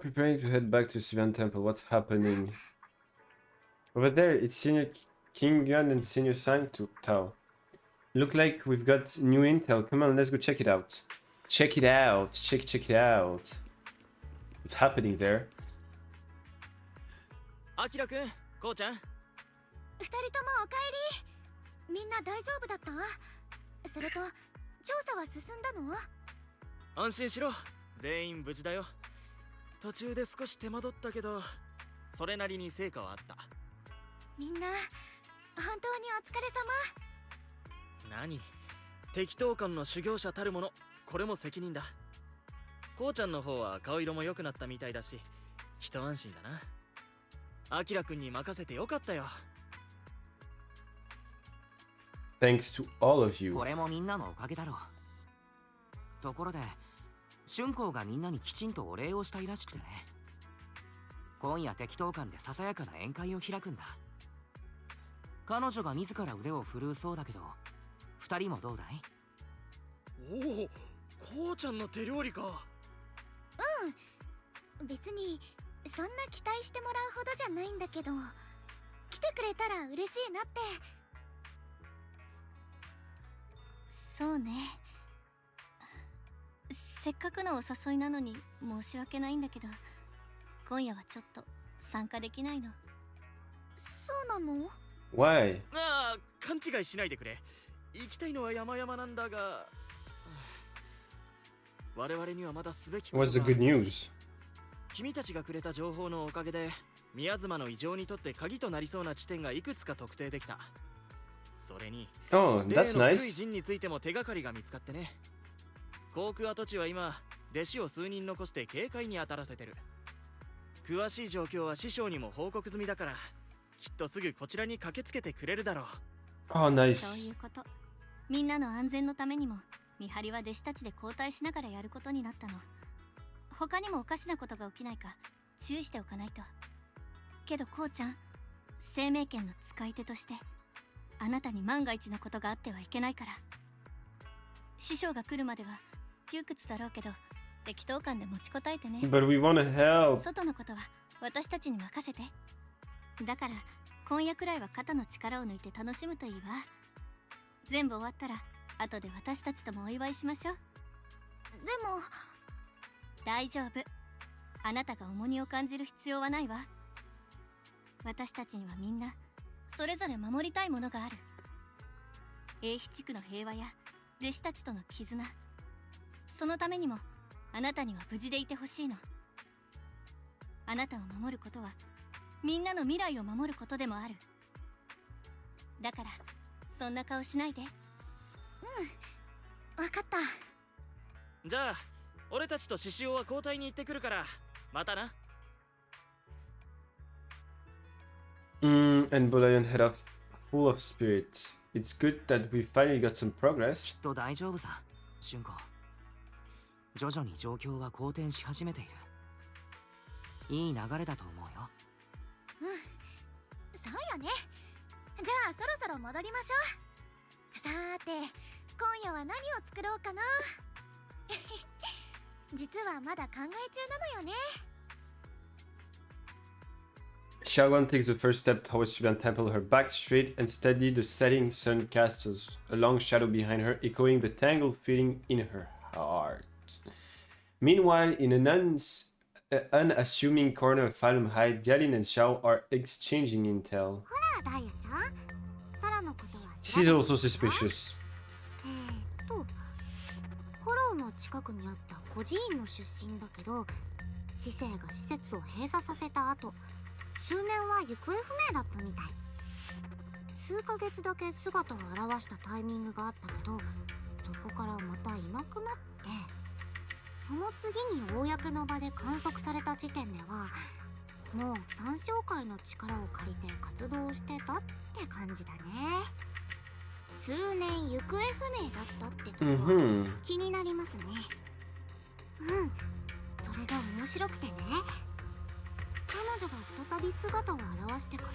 Speaker 1: Preparing to head back to Sivan Temple. What's happening? Over there, it's Senior King Yuan and Senior Sang Tao. Look like we've got new intel. Come on, let's go check it out. Check it out. Check it out. What's happening there?
Speaker 10: アキラくん、こうちゃん。
Speaker 2: 二人ともおかえり。みんな大丈夫だった？それと調査は進んだの？
Speaker 10: 安心しろ、全員無事だよ。途中で少し手間取ったけど、それなりに成果はあった。
Speaker 2: みんな本当にお疲れ様。
Speaker 10: 何、適当感の修行者たるもの、これも責任だ。こうちゃんの方は顔色も良くなったみたいだし、一安心だな。アキラくんに任せてよかったよ。
Speaker 1: Thanks to all of you.
Speaker 5: これもみんなのおかげだろう。ところで春光がみんなにきちんとお礼をしたいらしくてね。今夜適当感でささやかな宴会を開くんだ。彼女が自ら腕を振るうそうだけど、二人もどうだい？
Speaker 10: おお、こうちゃんの手料理か。
Speaker 2: うん、別にそんな期待してもらうほどじゃないんだけど、来てくれたら嬉しいなって。そうね、せっかくのお誘いなのに申し訳ないんだけど、今夜はちょっと参加できないの。そうなの？
Speaker 1: Why?
Speaker 10: ああ、勘違いしないでくれ。行きたいのは山々なんだが、我々にはまだすべきことが。
Speaker 1: What's the good news?
Speaker 10: 君たちがくれた情報のおかげで、宮妻の異常にとって鍵となりそうな地点がいくつか特定できた。それに、
Speaker 1: Oh,
Speaker 10: 例
Speaker 1: that's
Speaker 10: の古い
Speaker 1: nice.
Speaker 10: 陣についても手がかりが見つかってね。航空跡地は今、弟子を数人残して警戒に当たらせてる。詳しい状況は師匠にも報告済みだから、きっとすぐこちらに駆けつけてくれるだろう。
Speaker 1: Oh,
Speaker 2: そう
Speaker 1: nice.
Speaker 2: いうこと。みんなの安全のためにも見張りは弟子たちで交代しながらやることになったの。他にもおかしなことが起きないか注意しておかないと。けどこうちゃん、生命権の使い手としてあなたに万が一のことがあってはいけないから。師匠が来るまでは窮屈だろうけど、適当感で持ちこたえてね。
Speaker 1: But we want to help.
Speaker 2: 外のことは私たちに任せて。だから今夜くらいは肩の力を抜いて楽しむといいわ。全部終わったら後で私たちともお祝いしましょう。でも大丈夫、あなたが重荷を感じる必要はないわ。私たちにはみんなそれぞれ守りたいものがある。
Speaker 13: 英飛地区の平和や弟子たちとの絆、そのためにもあなたには無事でいてほしいの。あなたを守ることはみんなの未来を守ることでもある。だからそんな顔しないで。
Speaker 2: わかった。
Speaker 10: じゃあ俺たちと獅子王は交代に行ってくるからまたな。
Speaker 1: And Bolian head off full of spirit. It's good that we finally got some progress.
Speaker 5: きっと大丈夫さ、俊子。徐々に状況は好転し始めている。いい流れだと思うよ。
Speaker 2: そうよね。じゃあそろそろ戻りましょう。さーて、今夜は何を作ろうかな。実はまだ考え中なのよね。
Speaker 1: Xiaoguan takes the first step towards Shiban Temple, her back straight and steady. The setting sun casts a long shadow behind her, echoing the tangled feeling in her heart. Meanwhile, in an unassuming corner of Falun High, Jialin and Xiao are exchanging intel.
Speaker 2: ほら、ダイヤちゃん。サラのことは
Speaker 1: She's also suspicious.
Speaker 2: ホローの近くにあった孤児院の出身だけど、市政が施設を閉鎖させた後、数年は行方不明だったみたい。数ヶ月だけ姿を現したタイミングがあったけど、そこからまたいなくなって、その次に公の場で観測された時点ではもう三小会の力を借りて活動してたって感じだね。数年行方不明だったってとこは気になりますね。それが面白くてね、彼女が再び姿を現してから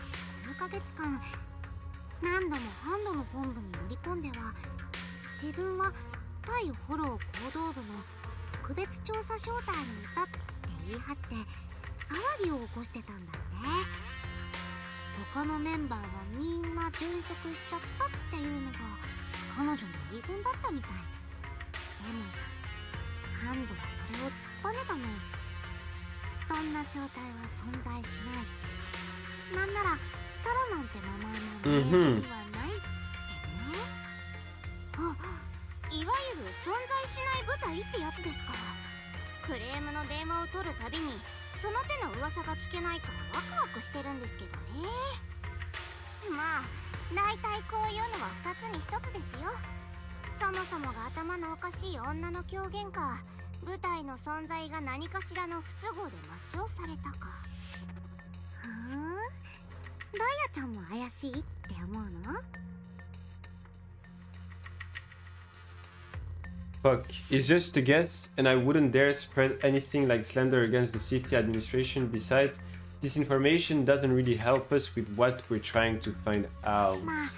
Speaker 2: 数ヶ月間、何度もハンドの本部に乗り込んでは、自分は対ホロー行動部の特別調査小隊にいたって言い張って騒ぎを起こしてたんだって。他のメンバーはみんな殉職しちゃったっていうのが彼女の言い分だったみたい。でもハンドはそれを突っぱねたの。そんな正体は存在しないし、なんならサラなんて名前も名簿にはないってね。いわゆる存在しない部隊ってやつですか。クレームの電話を取るたびにその手の噂が聞けないかワクワクしてるんですけどね。まあ大体こういうのは2つに1つですよ。そもそもが頭のおかしい女の狂言か、部隊の存在が何かしらの不都合で抹消されたか。ダイヤちゃんも怪しいって思うの
Speaker 1: Fuck, it's just a guess, and I wouldn't dare spread anything like slander against the city administration. Besides, this information doesn't really help us with what we're trying to find out.
Speaker 2: まあ、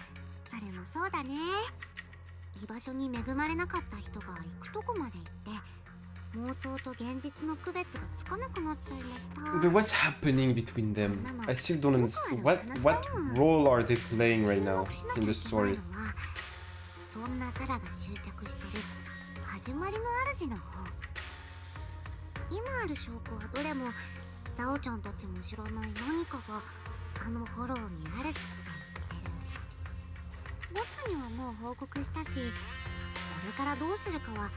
Speaker 2: それもそうだね。居場所に恵まれなかった人が行くとこまで行って、妄想と現実の区別がつかなくなっちゃいました。
Speaker 1: But what's happening between them? I still don't understand. What role are they playing right now in the story?
Speaker 2: そんなザラが執着してる始まりの主の方。今ある証拠はどれもザオちゃんたちも知らない何かがあのフォローにあるって言ってる。ボスにはもう報告したし、これからどうするかはあっ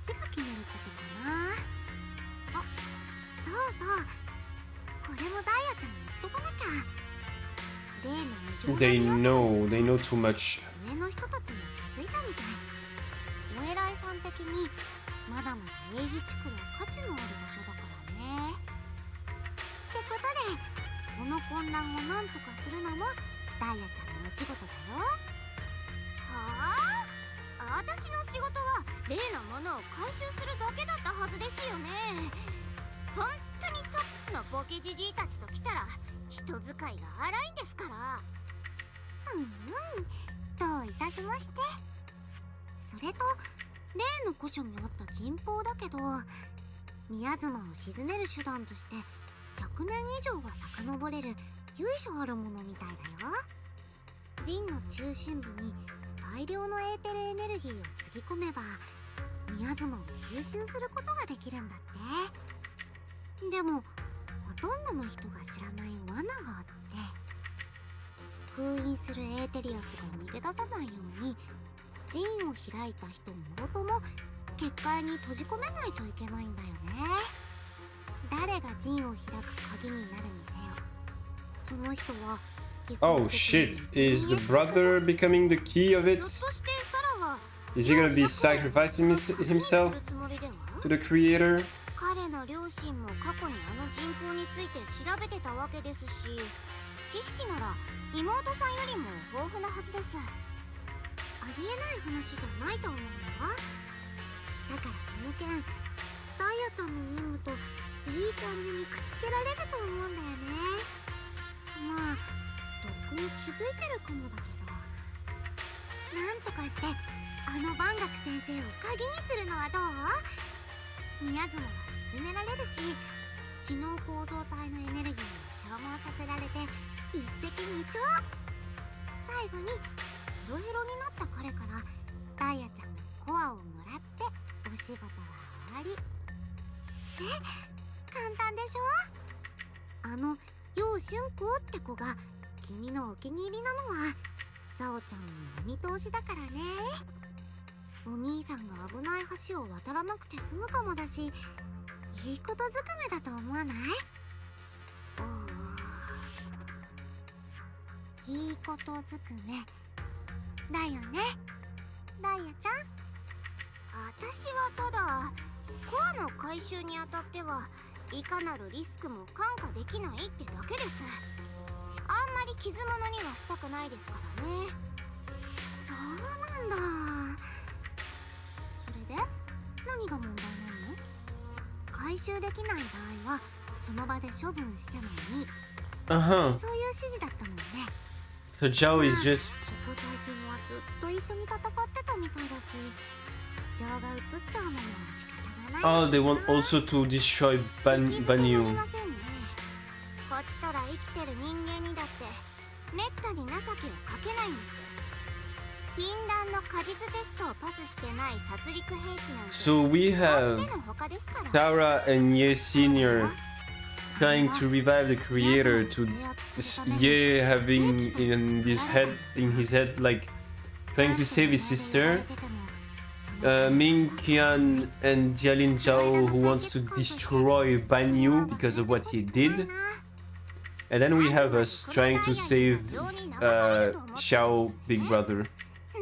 Speaker 2: ちが決めることかな。あ、そうそう、これもダイヤちゃんに言っとかなきゃ。例の異常な
Speaker 1: They know too much.
Speaker 2: 上の人たちも気づいたみたい。お偉いさん的にまだまだ英飛地区は価値のある場所だからね。ってことで、この混乱をなんとかするのもダイヤちゃんのお仕事だよ。はあ？私の仕事は例のものを回収するだけだったはずですよね。本当にトップスのボケじじいたちと来たら人使いが荒いんですから。どういたしまして。それと例の古書にあった人宝だけど、宮妻を鎮める手段として100年以上は遡れる由緒あるものみたいだよ。陣の中心部に大量のエーテルエネルギーをつぎ込めば宮妻を吸収することができるんだって。でもほとんどの人が知らない罠があって、封印するエーテリアスが逃げ出さないように陣を開いた人もろとも結界に閉じ込めないといけないんだよね。誰が陣を開く鍵になるにせよ、その人は
Speaker 1: Oh shit, is the brother becoming the key of it? Is he gonna be sacrificing himself to the creator?
Speaker 2: 彼の両親も過去にあの人口について調べてたわけですし、知識なら妹さんよりも豊富なはずです。ありえない話じゃないと思うわ。だからこの件、ダイヤちゃんの任務といい感じにくっつけられると思うんだよね。まあとっくに気づいてるかもだけど、なんとかしてあの万学先生を鍵にするのはどう？宮妻は沈められるし、知能構造体のエネルギーを消耗させられて一石二鳥。最後にヘロヘロになった彼からダイヤちゃんがコアをもらってお仕事は終わり。簡単でしょ？あの楊春子って子が君のお気に入りなのはザオちゃんのお見通しだからね。お兄さんが危ない橋を渡らなくて済むかもだし、いいことずくめだと思わない？いいことずくめだよね、ダイヤちゃん。私はただコアの回収にあたってはいかなるリスクも看過できないってだけです。あんまり傷物にはしたくないですからね。そうなんだ。それで何が問題なの？回収できない場合はその場で処分してもいい。そういう指示だったもんね。
Speaker 1: So Zhao is just...
Speaker 2: ここ最近はずっと一緒に戦ってたみたいだし、情が移っちゃうのも仕方がない。
Speaker 1: Oh, they want also to destroy Banyu.
Speaker 2: こっちとら生きてる人間にだってめったに情けをかけないんです。禁断の果実テストをパスしてない殺戮兵器なんて
Speaker 1: So we have Tara and Ye Senior trying to revive the creator, to Ye having in his head like trying to save his sister, Ming Qian and Jialin Zhao who wants to destroy Banyu because of what he did, and then we have us trying to save Xiao Big Brother.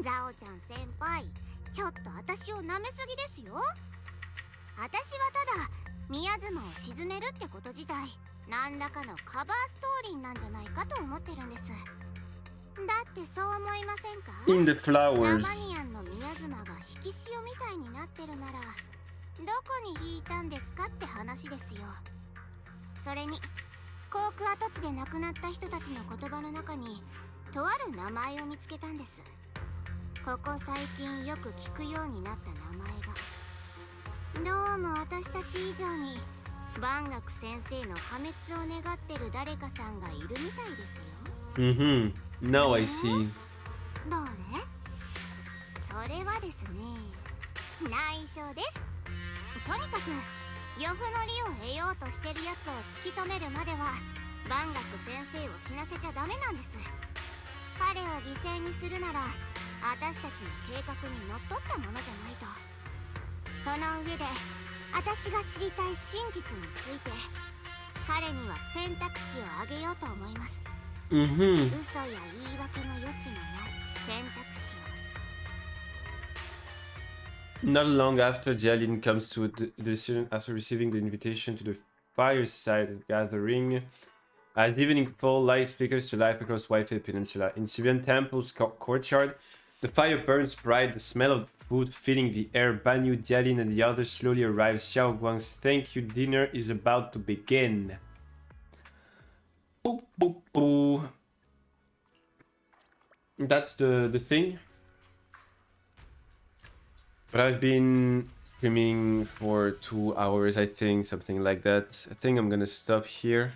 Speaker 2: ザオちゃん先輩、ちょっと私を舐めすぎですよ。私はただ宮妻を沈めるってこと自体何らかのカバーストーリーなんじゃないかと思ってるんです。だってそう思いませんか？
Speaker 1: In the flowers.
Speaker 2: ラマニアンの宮妻が引き潮みたいになってるならどこに引いたんですかって話ですよ。それに航空跡地で亡くなった人たちの言葉の中にとある名前を見つけたんです。ここ最近よく聞くようになった名前が、どうも私たち以上に万学先生の破滅を願ってる誰かさんがいるみたいですよ。
Speaker 1: Now I see.
Speaker 2: 誰？それはですね、内緒です。とにかく呂布の利を得ようとしてるやつを突き止めるまでは万学先生を死なせちゃダメなんです。彼を犠牲にするなら私たちの計画にのっとったものじゃないと。その上で私が知りたい真実について彼には選択肢をあげようと思います。嘘や言い訳の余地のない選択肢を。
Speaker 1: Not long after, Jialin comes to a decision after receiving the invitation to the fireside gathering. As evening falls, light flickers to life across Whitehead Peninsula. In Sibian Temple's courtyard, the fire burns bright, the smell of food filling the air. Banyu, Jialin, and the others slowly arrive. Xiao Guang's thank you dinner is about to begin. Boop, boop, boop. That's the thing. But I've been streaming for 2 hours, I think, something like that. I think I'm gonna stop here.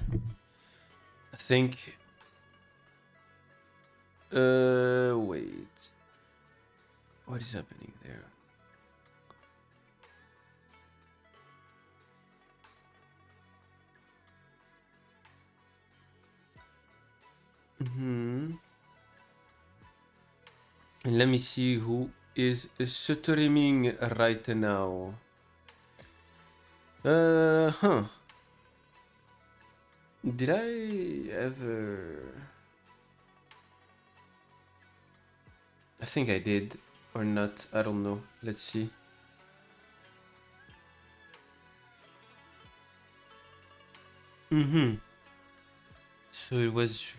Speaker 1: I think... wait. What is happening there? Let me see who is streaming right now. Huh. Did I ever... I think I did, or not, I don't know. Let's see. Mm-hmm. So it was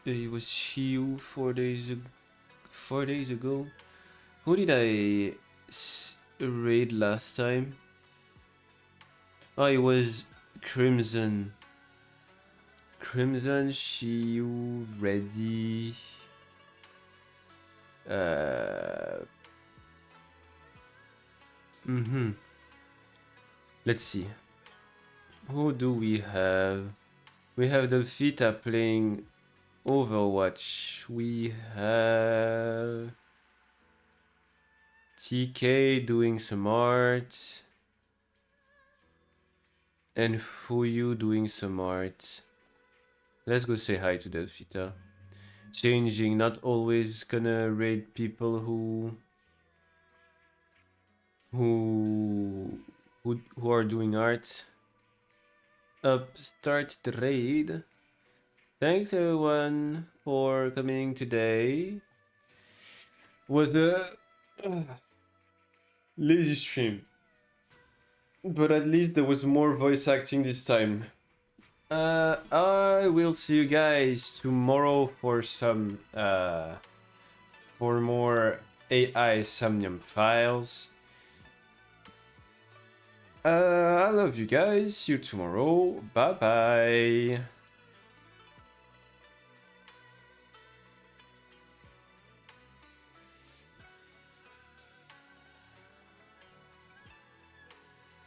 Speaker 1: it was Shiu 4 days ago. Who did I raid last time? Oh, it was Crimson. Crimson, Shiu, Ready. Let's see. Who do we have? We have Delphita playing Overwatch. We have TK doing some art. And Fuyu doing some art. Let's go say hi to Delphita. Changing, not always gonna raid people who are doing art. Start the raid. Thanks everyone for coming today. Was the lazy stream, but at least there was more voice acting this time. I will see you guys tomorrow for some for more AI Somnium files. I love you guys. See you tomorrow. Bye bye.